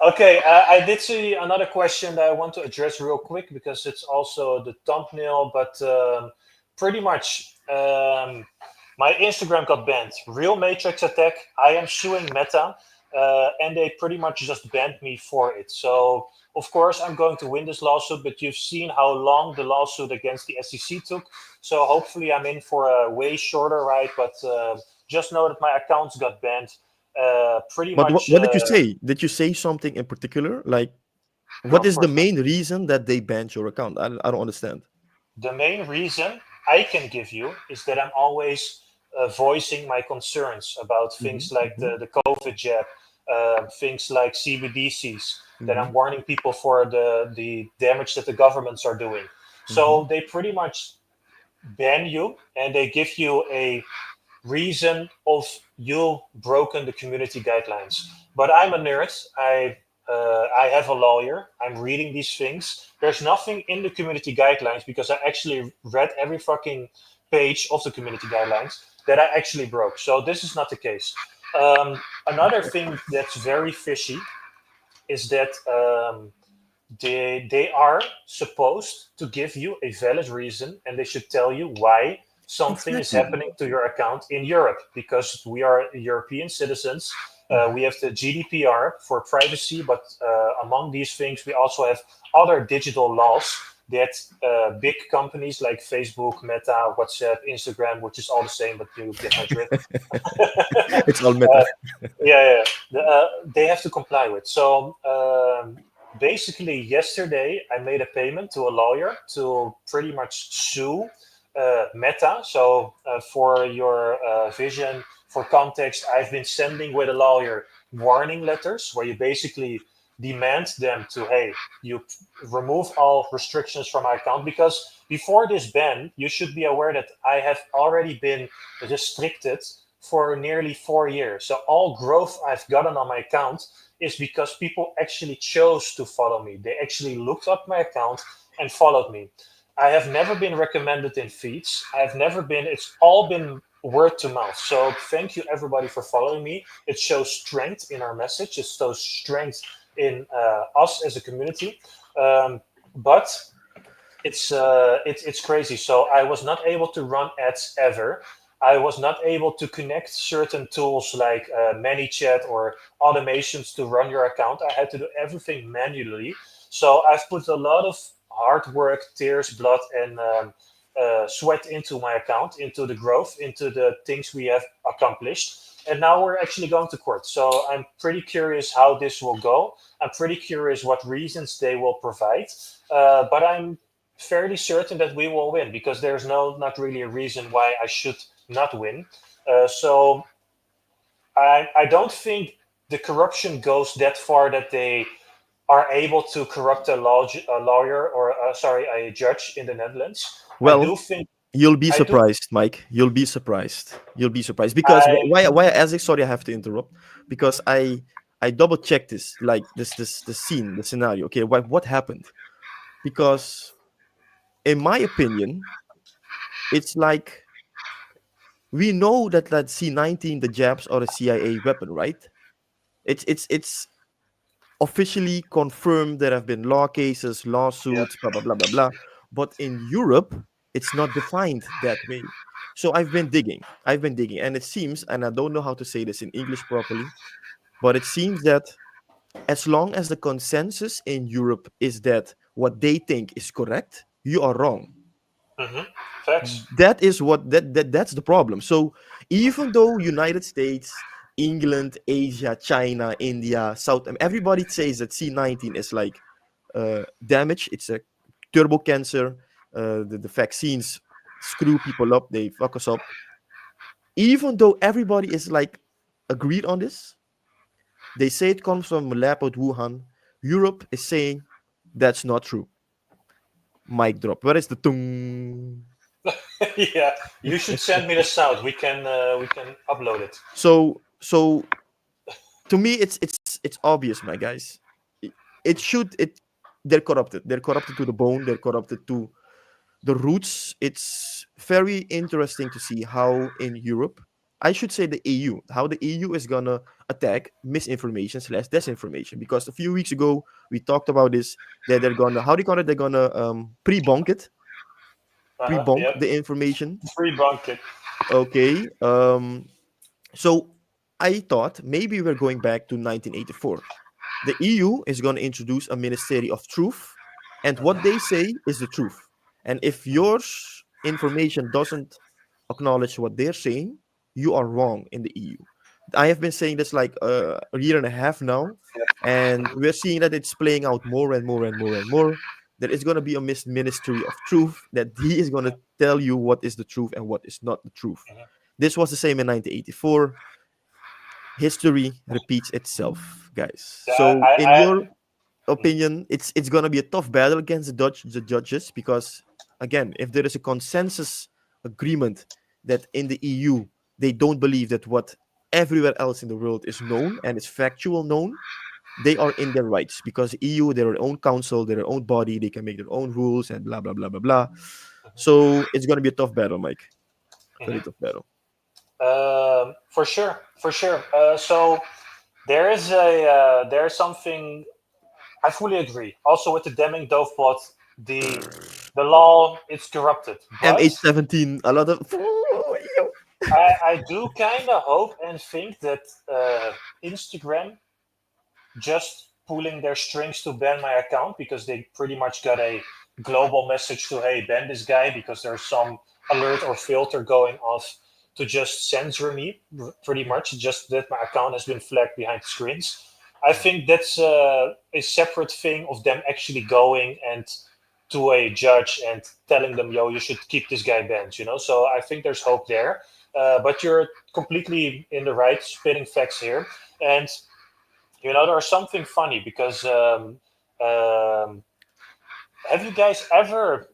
Okay, I did see another question that I want to address real quick because it's also the thumbnail, but pretty much my Instagram got banned. Real Matrix attack. I am suing Meta, and they pretty much just banned me for it. So, of course, I'm going to win this lawsuit, but you've seen how long the lawsuit against the SEC took. So, hopefully, I'm in for a way shorter ride, but just know that my accounts got banned. Pretty But much. what did you say? Did you say something in particular? Like, No, what of is the course not. main reason that they banned your account? I don't understand. The main reason I can give you is that I'm always voicing my concerns about things like Mm-hmm, the COVID jab, things like CBDCs, that mm-hmm, I'm warning people for the damage that the governments are doing. mm-hmm. So they pretty much ban you and they give you a reason of you broken the community guidelines. But I'm a nerd. I have a lawyer. I'm reading these things. There's nothing in the community guidelines because I actually read every fucking page of the community guidelines that I actually broke. So this is not the case. Another thing that's very fishy is that they are supposed to give you a valid reason and they should tell you why something is Exactly. happening to your account in Europe because we are European citizens. We have the GDPR for privacy, but among these things, we also have other digital laws that big companies like Facebook, Meta, WhatsApp, Instagram, which is all the same, but you get my drift. It's all meta. Yeah, they have to comply with. So basically, yesterday I made a payment to a lawyer to pretty much sue Meta. So for your vision, for context, I've been sending with a lawyer warning letters where you basically demand them to, hey, you remove all restrictions from my account because before this ban, you should be aware that I have already been restricted for nearly 4 years. So all growth I've gotten on my account is because people actually chose to follow me. They actually looked up my account and followed me. I have never been recommended in feeds. I've never been, it's all been word to mouth. So thank you everybody for following me. It shows strength in our message. It shows strength in us as a community. But it's crazy. So I was not able to run ads ever. I was not able to connect certain tools like ManyChat or automations to run your account. I had to do everything manually. So I've put a lot of hard work, tears, blood, and sweat into my account, into the growth, into the things we have accomplished. And now we're actually going to court. So I'm pretty curious how this will go. I'm pretty curious what reasons they will provide. But I'm fairly certain that we will win because there's not really a reason why I should not win. So I don't think the corruption goes that far that they are able to corrupt a lawyer or sorry a judge in the Netherlands. I Well, do think you'll be I do surprised, Mike. You'll be surprised. You'll be surprised because I why as I sorry I have to interrupt because I double checked this like this the scene the scenario. Okay, what happened? Because in my opinion, it's like we know that C-19 the jabs are a CIA weapon, right? It's officially confirmed there have been law cases, yeah. lawsuits, blah blah blah blah blah. But in Europe, it's not defined that way. So I've been digging, and it seems, and I don't know how to say this in English properly, but it seems that as long as the consensus in Europe is that what they think is correct, you are wrong. Hmm. Facts. That is what that's the problem. So even though United States, England, Asia, China, India, everybody says that C19 is like damage. It's a turbo cancer. The vaccines screw people up. They fuck us up. Even though everybody is like agreed on this, they say it comes from a lab at Wuhan. Europe is saying that's not true. Mic drop. Where is the tung? Yeah, you should send me the sound. We can upload it. So to me, it's obvious, my guys. It should it. They're corrupted. They're corrupted to the bone. They're corrupted to the roots. It's very interesting to see how in Europe, I should say the EU, how the EU is gonna attack misinformation slash disinformation. Because a few weeks ago we talked about this, that they're gonna, how do you call it? They're gonna pre-bonk it, Uh-huh. pre-bonk Yep. the information. Free bucket. Okay. So I thought maybe we're going back to 1984. The EU is going to introduce a Ministry of Truth, and what they say is the truth. And if your information doesn't acknowledge what they're saying, you are wrong in the EU. I have been saying this like a year and a half now, and we're seeing that it's playing out more and more and more and more. There is going to be a Ministry of Truth that he is going to tell you what is the truth and what is not the truth. This was the same in 1984. History repeats itself, guys. Yeah, So, in I your opinion, it's gonna be a tough battle against the judges because, again, if there is a consensus agreement that in the EU they don't believe that what everywhere else in the world is known and is factual known, they are in their rights because EU, they're their own council, they're their own body, they can make their own rules and blah blah blah blah blah. So it's gonna be a tough battle, Mike. Very Mhm. tough battle. For sure, for sure. So there's something I fully agree. Also with the Deming Dove bot, the law it's corrupted, but MH17, a lot of I do kind of hope and think that Instagram just pulling their strings to ban my account because they pretty much got a global message to hey ban this guy because there's some alert or filter going off to just censor me pretty much just that my account has been flagged behind the screens. I think that's a separate thing of them actually going and to a judge and telling them yo you should keep this guy banned, so I think there's hope there. But you're completely in the right spitting facts here. And there's something funny because um, have you guys ever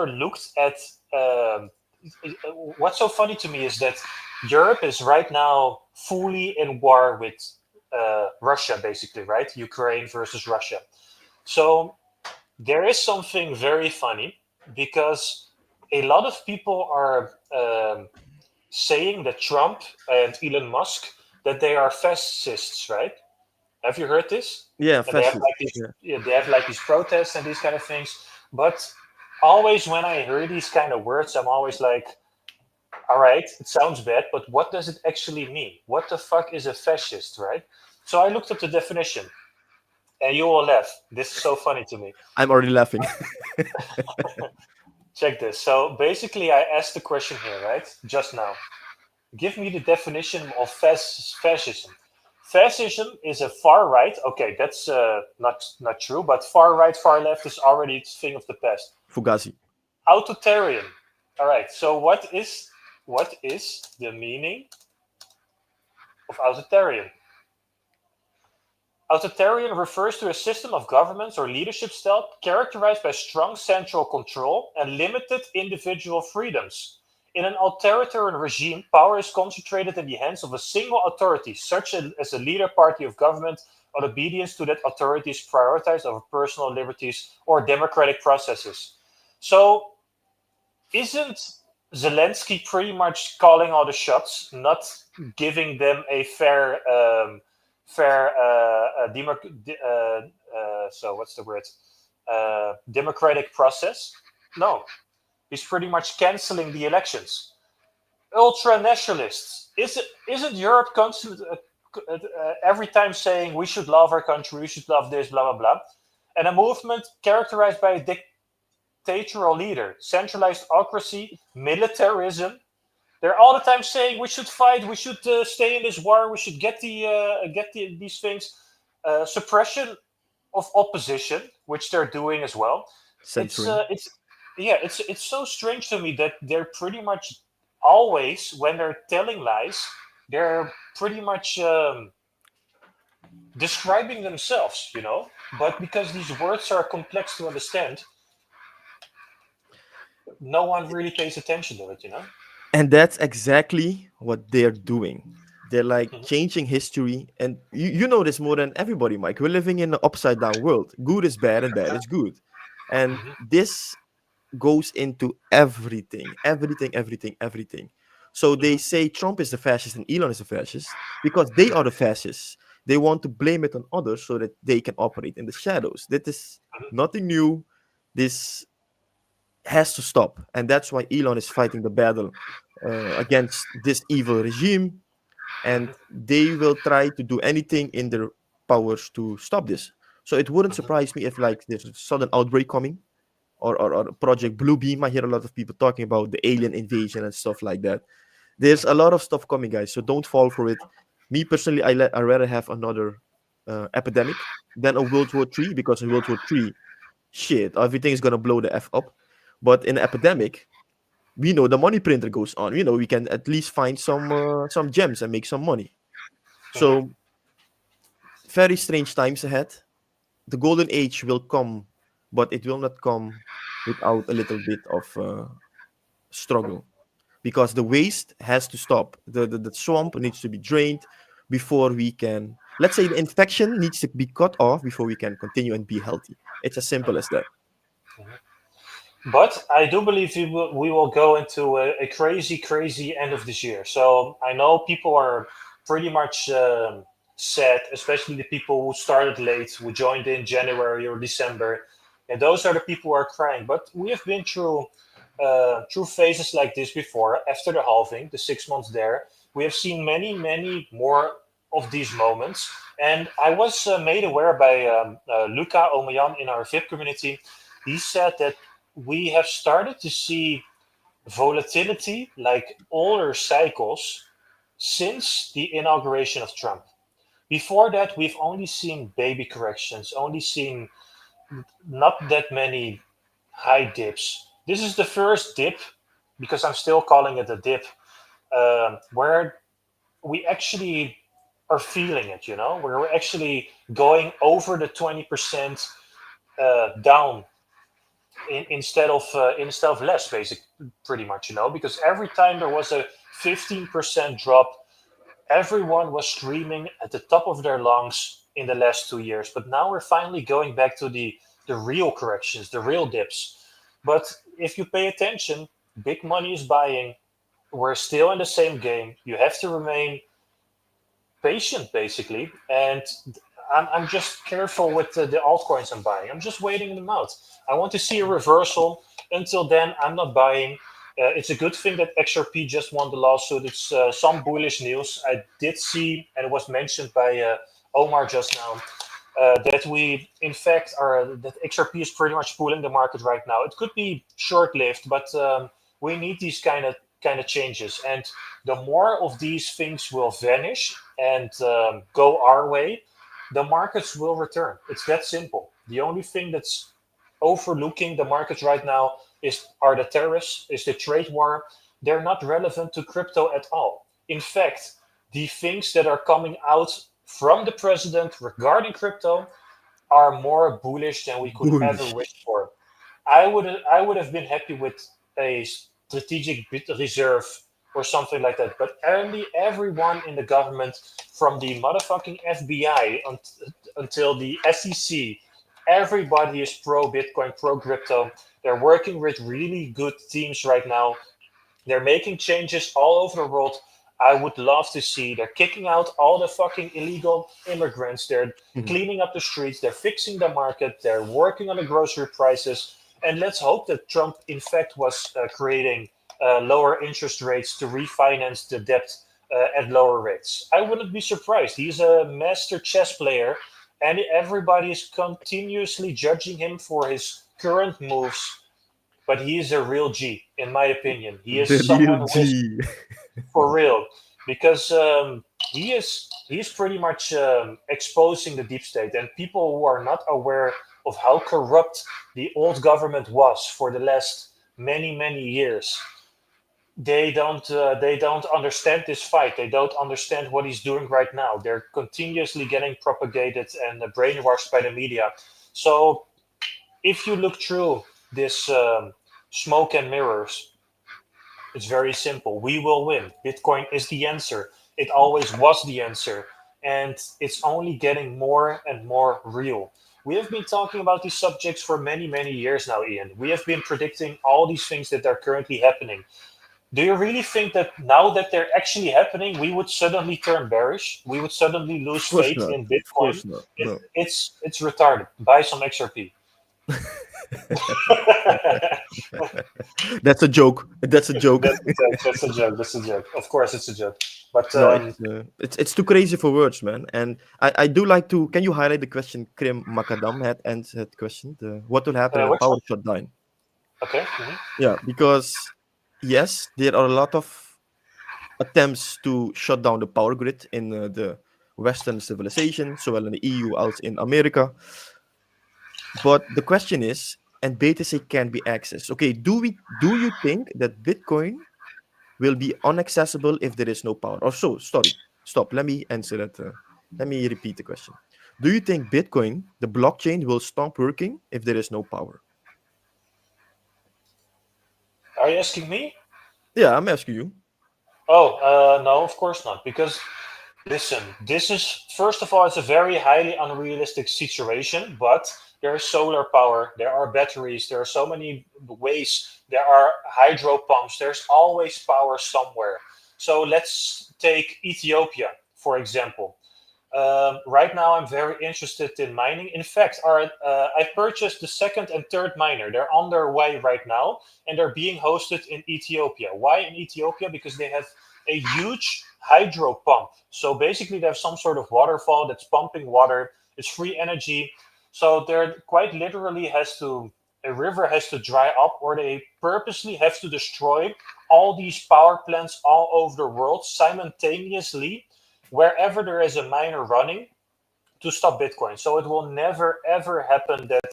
looked at um, what's so funny to me is that Europe is right now fully in war with Russia, basically, right? Ukraine versus Russia. So there is something very funny because a lot of people are saying that Trump and Elon Musk that they are fascists, right? Have you heard this? yeah, And they have fascist. like these, Yeah. yeah, they have like these protests and these kind of things. But always when I hear these kind of words, I'm always like, all right, it sounds bad, but what does it actually mean? What the fuck is a fascist, right? So I looked up the definition, and you will laugh. This is so funny to me. I'm already laughing. Check this. So basically, I asked the question here, right? Just now. Give me the definition of fascism. Fascism is a far right. Okay, that's not true. But far right, far left is already a thing of the past. Fugazi. Authoritarian. All right. So what is the meaning of authoritarian? Authoritarian refers to a system of governance or leadership style characterized by strong central control and limited individual freedoms. In an authoritarian regime, power is concentrated in the hands of a single authority, such as a leader party of government, or obedience to that authority is prioritized over personal liberties or democratic processes. So, isn't Zelensky pretty much calling all the shots, not giving them a fair so what's the word? Democratic process? No, he's pretty much canceling the elections. Ultra nationalists. Isn't Europe constant, every time saying we should love our country, we should love this, blah blah blah, and a movement characterized by a dictatorial leader, centralized autocracy, militarism. They're all the time saying we should fight, we should stay in this war, we should these things. Suppression of opposition, which they're doing as well. Censoring. It's yeah, it's so strange to me that they're pretty much always when they're telling lies, they're pretty much describing themselves, you know. But because these words are complex to understand, no one really pays attention to it, you know. And that's exactly what they're doing. They're like Hmm. changing history. And you know this more than everybody, Mike. We're living in an upside down world. Good is bad and bad is good. And Hmm. this goes into everything, everything, everything, everything. So they Hmm. say Trump is the fascist and Elon is the fascist because they are the fascists. They want to blame it on others so that they can operate in the shadows. That is nothing new. This has to stop, and that's why Elon is fighting the battle against this evil regime, and Hmm. they will try to do anything in their powers to stop this. So it wouldn't Hmm. surprise me if like there's a sudden outbreak coming, or Project Blue Beam. I hear a lot of people talking about the alien invasion and stuff like that. There's a lot of stuff coming, guys. So don't fall for it. Me personally, I rather have another epidemic than a World War III, because in World War III, shit, everything is gonna blow the f up. But in an epidemic, we know the money printer goes on. We know we can at least find some gems and make some money. Hmm. So very strange times ahead. The golden age will come, but it will not come without a little bit of struggle, because the waste has to stop. The swamp needs to be drained before we can. Let's say the infection needs to be cut off before we can continue and be healthy. It's as simple as that. But I do believe we will go into a crazy, crazy end of this year. So I know people are pretty much sad, especially the people who started late, who joined in January or December, and those are the people who are crying. But we have been through phases like this before. After the halving, the 6 months there, we have seen many, many more of these moments. And I was made aware by Luca Omayan in our VIP community. He said that we have started to see volatility like older cycles since the inauguration of Trump. Before that, we've only seen baby corrections, only seen not that many high dips. This is the first dip, because I'm still calling it a dip, where we actually are feeling it, you know, where we're actually going over the 20% down instead of less, basic, pretty much, you know, because every time there was a 15% drop, everyone was screaming at the top of their lungs in the last 2 years. But now we're finally going back to the real corrections, the real dips. But if you pay attention, big money is buying. We're still in the same game. You have to remain patient, basically. And I'm just careful with the altcoins I'm buying. I'm just waiting them out. I want to see a reversal. Until then, I'm not buying. It's a good thing that XRP just won the lawsuit. It's some bullish news. I did see, and it was mentioned by Omar just now, that we, in fact, are that XRP is pretty much pulling the market right now. It could be short-lived, but we need these kind of changes. And the more of these things will vanish and go our way, the markets will return. It's that simple. The only thing that's overlooking the markets right now are the tariffs, is the trade war. They're not relevant to crypto at all. In fact, the things that are coming out from the president regarding crypto are more bullish than we could ever Bullish. wish for. I would have been happy with a strategic bit reserve or something like that. But only everyone in the government, from the motherfucking FBI until the SEC, everybody is pro Bitcoin, pro crypto. They're working with really good teams right now. They're making changes all over the world. I would love to see. They're kicking out all the fucking illegal immigrants. They're Mhm. cleaning up the streets. They're fixing the market. They're working on the grocery prices. And let's hope that Trump, in fact, was creating lower interest rates to refinance the debt at lower rates. I wouldn't be surprised. He's a master chess player, and everybody is continuously judging him for his current moves. but he is a real G, in my opinion. He is The real someone who is G. for real because he is pretty much exposing the deep state, and people who are not aware of how corrupt the old government was for the last many years, they don't understand this fight. They don't understand what he's doing right now. They're continuously getting propagated and brainwashed by the media. So if you look through this smoke and mirrors, it's very simple. We will win. Bitcoin is the answer. It always was the answer. And it's only getting more and more real. We have been talking about these subjects for many years now, Ian. We have been predicting all these things that are currently happening. Do you really think that now that they're actually happening, we would suddenly turn bearish? We would suddenly Of lose course faith not. in Of course Bitcoin? not. It, No. it's retarded. Buy some XRP. That's a joke. That's a joke. That's a joke. That's a joke. That's a joke. Of course, it's a joke. But No, it's too crazy for words, man. And I do like to. Can you highlight the question Krim Makadam had answered question? What will happen in a which power one? shutdown? Okay. Yeah, because yes, there are a lot of attempts to shut down the power grid in the Western civilization, so well in the EU as in America. But the question is, and BTC can be accessed. Okay, do you think that Bitcoin will be unaccessible if there is no power? Or so, sorry, stop. Let me answer that. Let me repeat the question. Do you think Bitcoin, the blockchain, will stop working if there is no power? Are you asking me? Yeah, I'm asking you. Oh, no, of course not. Because listen, this is first of all, it's a very highly unrealistic situation. But there is solar power, there are batteries, there are so many ways, there are hydro pumps. There's always power somewhere. So let's take Ethiopia for example. Right now, I'm very interested in mining. In fact, I purchased the second and third miner. They're on their way right now, and they're being hosted in Ethiopia. Why in Ethiopia? Because they have a huge hydro pump. So basically, they have some sort of waterfall that's pumping water. It's free energy. So there quite literally has to a river has to dry up, or they purposely have to destroy all these power plants all over the world simultaneously wherever there is a miner running to stop Bitcoin. So it will never ever happen that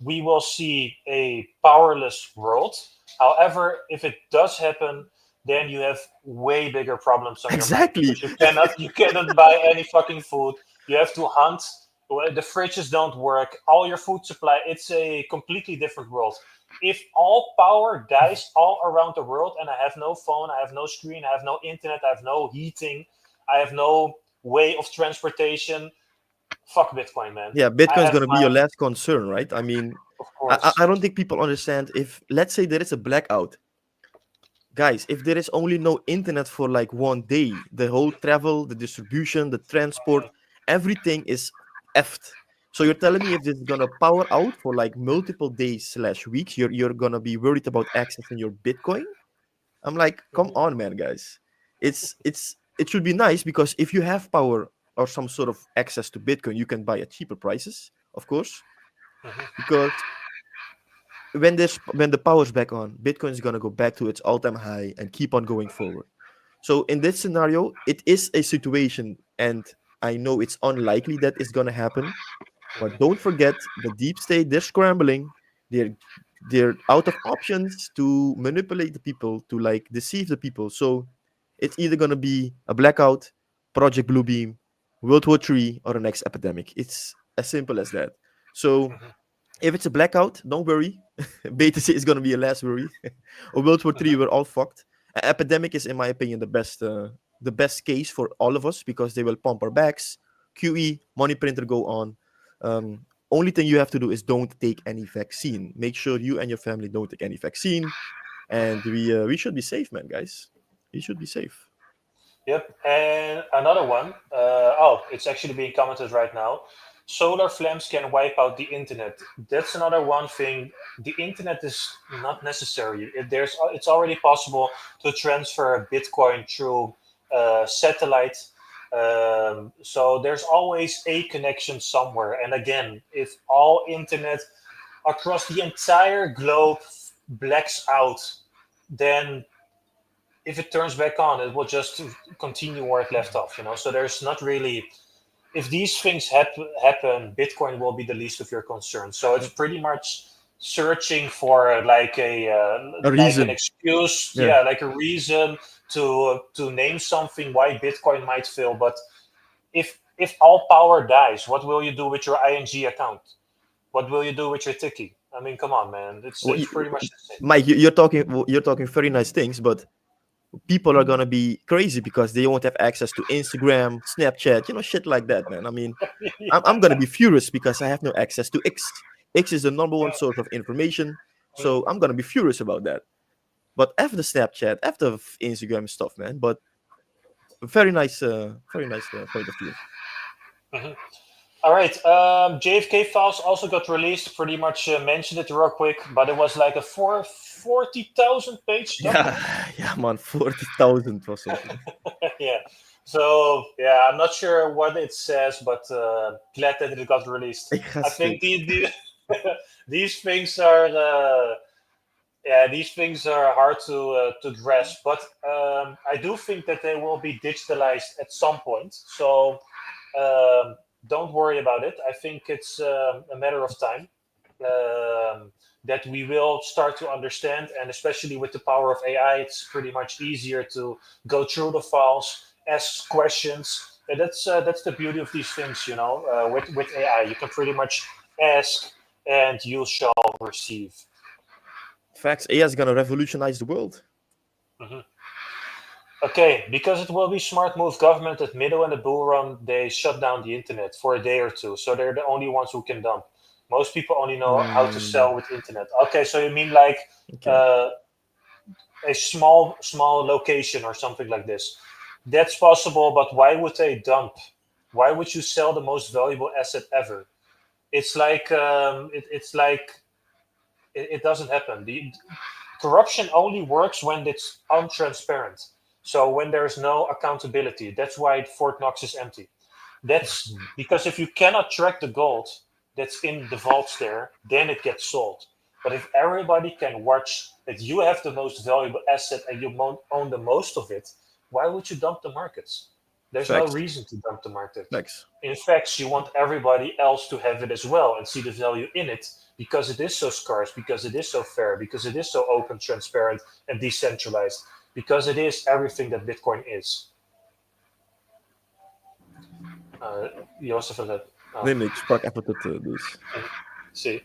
we will see a powerless world. However, if it does happen, then you have way bigger problems on your mind Exactly. because you cannot buy any fucking food. You have to hunt. The fridges don't work. All your food supply. It's a completely different world. If all power dies all around the world and I have no phone, I have no screen, I have no internet, I have no heating, I have no way of transportation. Fuck Bitcoin, man. Yeah, I Bitcoin's have gonna be your mine, last concern, right? I mean, of I course. don't think people understand if, let's say, there is a blackout. Guys, if there is only no internet for like 1 day, the whole travel, the distribution, the transport, everything is effed. So you're telling me if this is gonna power out for like multiple days slash weeks, you're gonna be worried about accessing your Bitcoin? I'm like, come Mhm, on, man, guys. It should be nice because if you have power or some sort of access to Bitcoin, you can buy at cheaper prices, of course. mhm, Because when the power's back on, Bitcoin is gonna go back to its all-time high and keep on going forward. So in this scenario, it is a situation, and I know it's unlikely that it's gonna happen. But mhm, don't forget the deep state, they're scrambling. They're they're out of options to manipulate the people, to like deceive the people. So it's either gonna be a blackout, Project Bluebeam, World War III, or the next epidemic. It's as simple as that. So mhm, if it's a blackout, don't worry. Beta C is gonna be a last worry. Or World War mhm, III, we're all fucked. Epidemic is, in my opinion, the best case for all of us because they will pump our backs. QE, money printer go on. Only thing you have to do is don't take any vaccine. Make sure you and your family don't take any vaccine, and mhm. we should be safe, man, guys. We should be safe. Yep. And another one. It's actually being commented right now. Solar flames can wipe out the internet. That's another one thing. The internet is not necessary. It's already possible to transfer Bitcoin through satellite. So there's always a connection somewhere. And again, if all internet across the entire globe blacks out, then if it turns back on, it will just continue where it left off. So there's not really, if these things happen, Bitcoin will be the least of your concerns. So it's pretty much searching for A like an reason. excuse, Yeah. yeah, like a reason to name something why Bitcoin might fail. But if all power dies, what will you do with your ING account? What will you do with your Tiki? I mean, come on, man. It's Well, it's pretty much the same. Mike, you're talking very nice things, but people are gonna be crazy because they won't have access to Instagram, Snapchat, shit like that, man. I mean, I'm gonna be furious because I have no access to X. X is the number one source of information, so I'm gonna be furious about that. But after Snapchat, after Instagram stuff, man. But very nice point of view. Mhm. All right. JFK files also got released. Pretty much mentioned it real quick, but it was like a 40,000 page Yeah, document. yeah, man, 40,000 or something. Yeah. So yeah, I'm not sure what it says, but glad that it got released. Ik ga I think stuk. these things are yeah, these things are hard to grasp, but I do think that they will be digitalized at some point. So um, don't worry about it. I think it's a matter of time um, that we will start to understand, and especially with the power of AI, it's pretty much easier to go through the files, ask questions. And that's the beauty of these things, with AI, you can pretty much ask, and you shall receive. Facts, AI is gonna revolutionize the world. Mhm. Okay, because it will be smart move government at middle and the bull run, they shut down the internet for a day or two. So they're the only ones who can dump. Most people only know how to Mm, sell with internet. Okay, so you mean like okay. uh, a small location or something like this. That's possible, but why would they dump? Why would you sell the most valuable asset ever? It doesn't happen. The corruption only works when it's untransparent. So when there's no accountability, that's why Fort Knox is empty. That's Mhm. because if you cannot track the gold that's in the vaults there, then it gets sold. But if everybody can watch that you have the most valuable asset and you own the most of it, why would you dump the markets? There's no Facts, reason to dump the market. facts. In fact, you want everybody else to have it as well and see the value in it because it is so scarce, because it is so fair, because it is so open, transparent, and decentralized, because it is everything that Bitcoin is. Uh, Joseph, oh, Nee, nee, ik sprak even tot dus. see.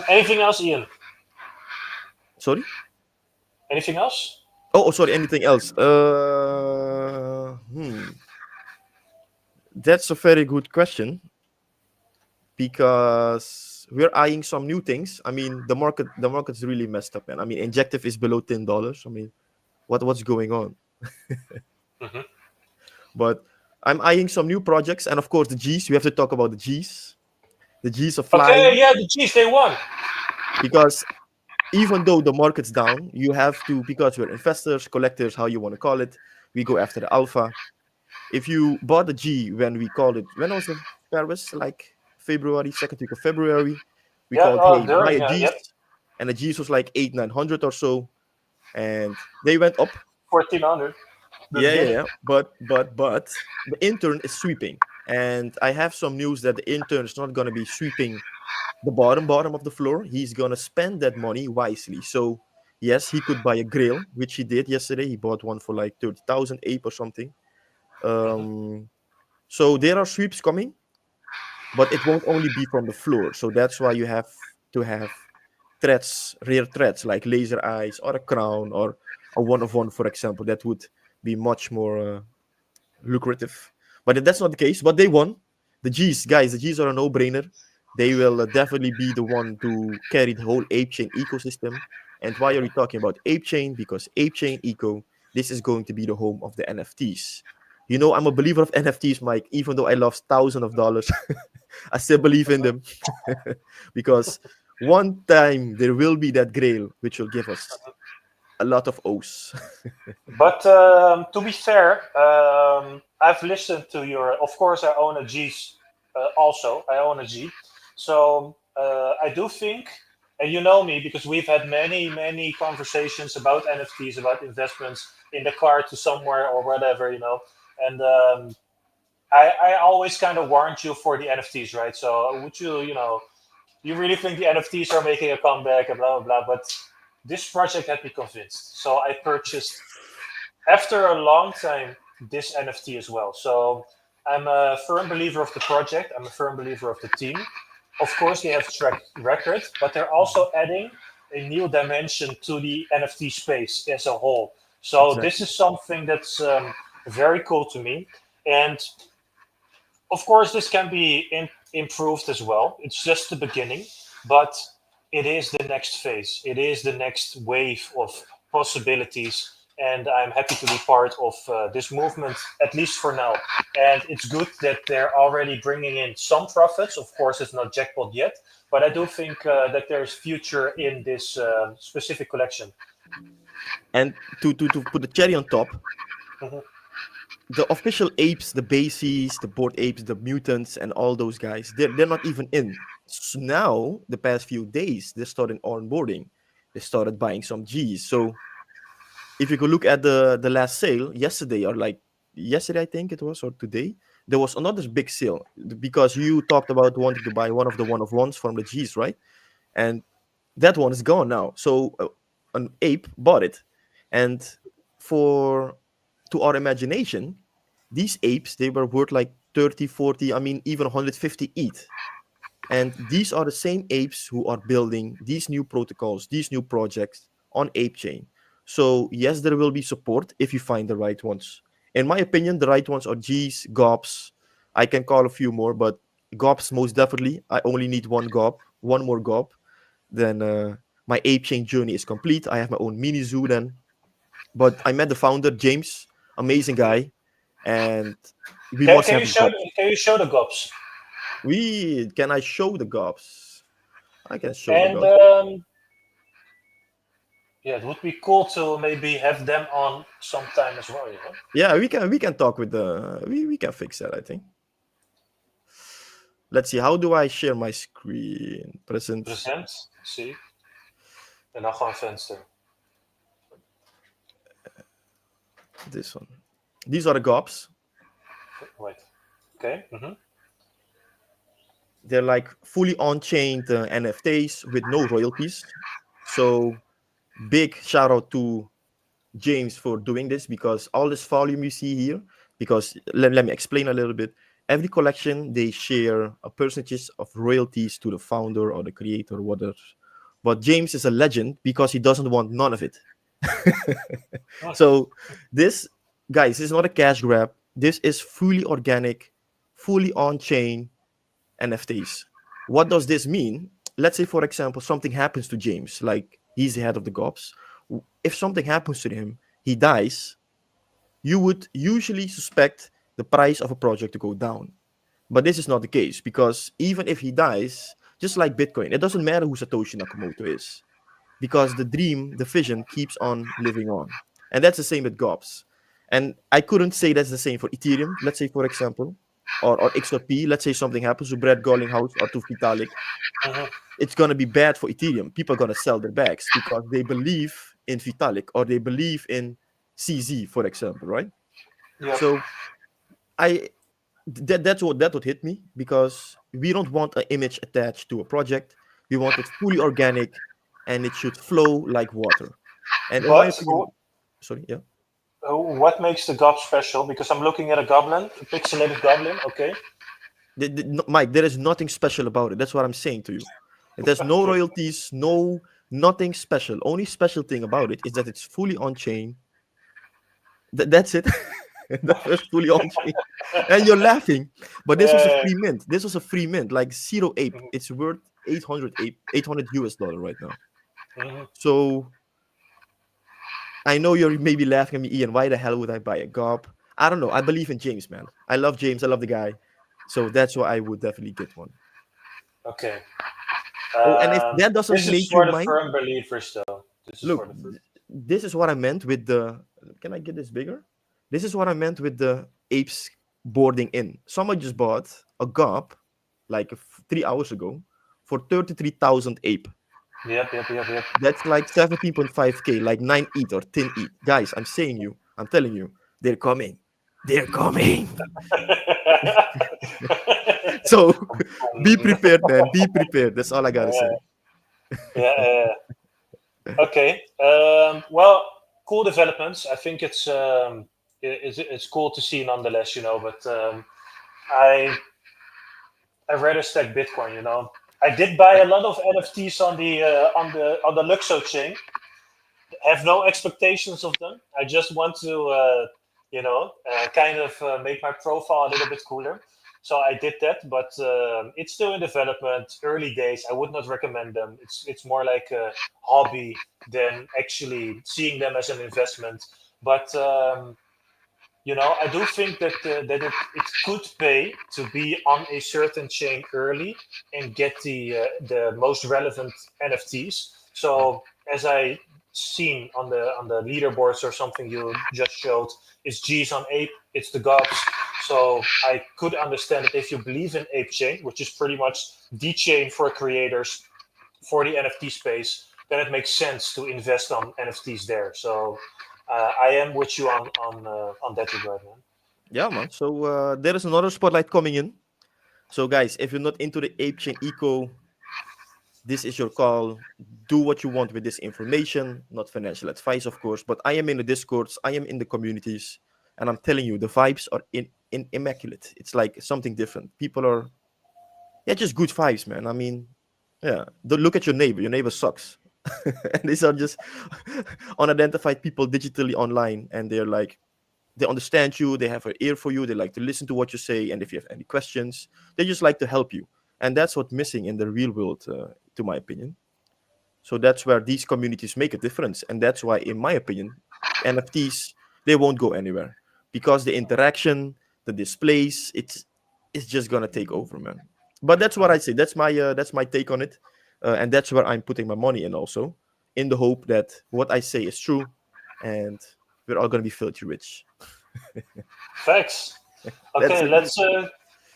Anything else, Ian? Sorry? Anything else? Oh, sorry, anything else? That's a very good question because we're eyeing some new things. I mean, the market's really messed up, man. I mean, injective is below $10. I mean, what's going on? Hmm. But I'm eyeing some new projects, and of course, the G's. We have to talk about the G's. The G's are Okay, flying yeah, the Chiefs, they won. because even though the market's down, you have to, because we're investors, collectors, how you want to call it, we go after the alpha. If you bought the G when we called it, when was the Paris? Like February, second week of February, we Yeah, called, hey, buy during, a G's, yep, and the G's was like 800-900 or so, and they went up. 1400, the Yeah, yeah, beginning. yeah. But the intern is sweeping, and I have some news that the intern is not gonna be sweeping the bottom of the floor. He's gonna spend that money wisely. So yes, he could buy a grill, which he did yesterday. He bought one for like 30,000 ape or something. Hmm. Um, so there are sweeps coming, but it won't only be from the floor. So that's why you have to have threads, rare threads like laser eyes or a crown or a one of one, for example. That would be much more lucrative. But that's not the case. But they won. The G's, guys, the G's are a no-brainer. They will definitely be the one to carry the whole ape chain ecosystem. And why are we talking about ape chain? Because ape chain eco, this is going to be the home of the NFTs. You know, I'm a believer of NFTs, Mike. Even though I lost thousands of dollars, I still believe in them because one time there will be that grail which will give us a lot of O's. But to be fair, I've listened to your. Of course, I own a G. Also, I own a G. So I do think And you know me because we've had many conversations about NFTs, about investments in the car to somewhere or whatever, And I always kind of warned you for the NFTs, right? So would you really think the NFTs are making a comeback and blah blah blah? But this project had me convinced, so I purchased after a long time this NFT as well. So I'm a firm believer of the project. I'm a firm believer of the team. Of course, they have track record, but they're also adding a new dimension to the NFT space as a whole. So this Exactly. is something that's very cool to me. And of course, this can be improved as well. It's just the beginning, but it is the next phase. It is the next wave of possibilities, and I'm happy to be part of this movement, at least for now. And it's good that they're already bringing in some profits. Of course, it's not jackpot yet, but I do think that there's future in this specific collection. And to put the cherry on top, Mhm. the official apes, the bases, the board apes, the mutants, and all those guys, they're not even in. So now, the past few days, they started onboarding. They started buying some G's. So if you could look at the last sale yesterday, or like yesterday, I think it was, or today, there was another big sale because you talked about wanting to buy one of ones from the G's, right? And that one is gone now. So an ape bought it, and for to our imagination, these apes, they were worth like 30, 40, I mean even 150 ETH. And these are the same apes who are building these new protocols, these new projects on ape chain. So yes, there will be support if you find the right ones. In my opinion, the right ones are G's, GOPs. I can call a few more, but GOPs most definitely. I only need one GOP, one more GOP. Then my ape chain journey is complete. I have my own mini zoo then. But I met the founder, James, amazing guy, and we Can, must can have you a show GOP. can you show the gobs? We can I show the GOPs? I can show the And GOPs. yeah, it would be cool to maybe have them on sometime as well. Yeah, we can talk with the we can fix that, I think. Let's see, how do I share my screen? Present Present, zie. En dan gewoon venster. this one. These are the GOPs. Wait. Okay. Mm-hmm. They're like fully on-chain NFTs with no royalties. So big shout out to James for doing this, because all this volume you see here, because let me explain a little bit. Every collection, they share a percentage of royalties to the founder or the creator or whatever. But James is a legend because he doesn't want none of it. So this, guys, is not a cash grab. This is fully organic, fully on-chain NFTs. What does this mean? Let's say, for example, something happens to James, like he's the head of the GOPS. If something happens to him, he dies, you would usually suspect the price of a project to go down. But this is not the case, because even if he dies, just like Bitcoin, it doesn't matter who Satoshi Nakamoto is, because the dream, the vision keeps on living on. And that's the same with GOPS. And I couldn't say that's the same for Ethereum, let's say, for example, or XRP. Let's say something happens to Brad Garlinghouse or to Vitalik. Mm-hmm. It's going to be bad for Ethereum. People are going to sell their bags because they believe in Vitalik or they believe in CZ, for example, right? Yep. So I that would hit me, because we don't want an image attached to a project. We want it fully organic, and it should flow like water. And in my But opinion, sorry, yeah. what makes the gob special? Because I'm looking at a goblin, a pixelated goblin. Okay. Mike, there is nothing special about it. That's what I'm saying to you. There's no Okay. royalties, no nothing special. Only special thing about it is that it's fully on chain. That's it. That's fully on chain. And you're laughing, but this was a Uh, free mint. This was a free mint, like zero ape. mhm, It's worth 800 US dollar right now. mhm. So I know you're maybe laughing at me, Ian. Why the hell would I buy a GOP? I don't know. I believe in James, man. I love James. I love the guy. So that's why I would definitely get one. Okay. Oh, and if that doesn't This is make you for the mind, firm believers, though. This is look, for the firm. this is what I meant with the. Can I get this bigger? This is what I meant with the apes boarding in. Someone just bought a GOP like 3 hours ago for 33,000 ape. Yep. That's like 17.5K, like 9 ETH or 10 ETH. Guys, I'm telling you, they're coming. They're coming. So be prepared, man. Be prepared. That's all I gotta say. yeah. Okay. Well, cool developments. I think it's cool to see nonetheless. But I I rather stack Bitcoin. I did buy a lot of NFTs on the Luxo chain. Have no expectations of them. I just want to, kind of make my profile a little bit cooler. So I did that, but it's still in development, early days. I would not recommend them. It's more like a hobby than actually seeing them as an investment. But I do think that it could pay to be on a certain chain early and get the most relevant NFTs. So as I seen on the leaderboards or something you just showed, it's G's on Ape, it's the gods. So I could understand that if you believe in Ape Chain, which is pretty much the chain for creators for the NFT space, then it makes sense to invest on NFTs there. So I am with you on that regard, man. Yeah, man. So there is another spotlight coming in. So guys, if you're not into the ape chain eco, this is your call. Do what you want with this information, not financial advice, of course. But I am in the discords, I am in the communities, and I'm telling you, the vibes are in immaculate. It's like something different. People are, yeah, just good vibes, man. I mean, yeah. Don't look at your neighbor. Your neighbor sucks. And these are just unidentified people digitally online, and they're like, they understand you, they have an ear for you, they like to listen to what you say, and if you have any questions, they just like to help you. And that's what's missing in the real world, to my opinion. So that's where these communities make a difference, and that's why, in my opinion, NFTs, they won't go anywhere, because the interaction, the displays, it's just gonna take over, man. But that's what I say. That's my take on it, and that's where I'm putting my money in, also, in the hope that what I say is true, and we're all gonna be filthy rich. Facts. That's Okay, it. let's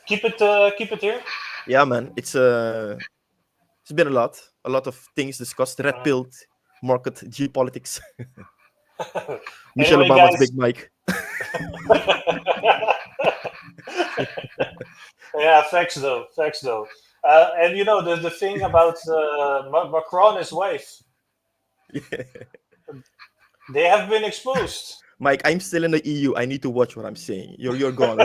keep it here. Yeah, man. It's been a lot of things discussed. Red Uh, pilled, market, geopolitics. Michelle anyway, Obama's Big guys. Mike. Yeah, facts though. Facts though. And the thing about Macron and his wife, they have been exposed. Mike, I'm still in the EU. I need to watch what I'm saying. You're gone.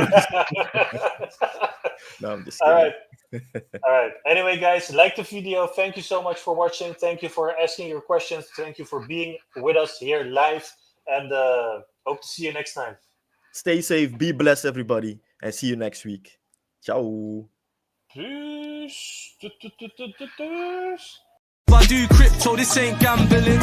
No, I'm just All kidding. right. All right. Anyway, guys, like the video. Thank you so much for watching. Thank you for asking your questions. Thank you for being with us here live. And hope to see you next time. Stay safe, be blessed, everybody, and see you next week. Ciao. Peace. If I do crypto, this ain't gambling.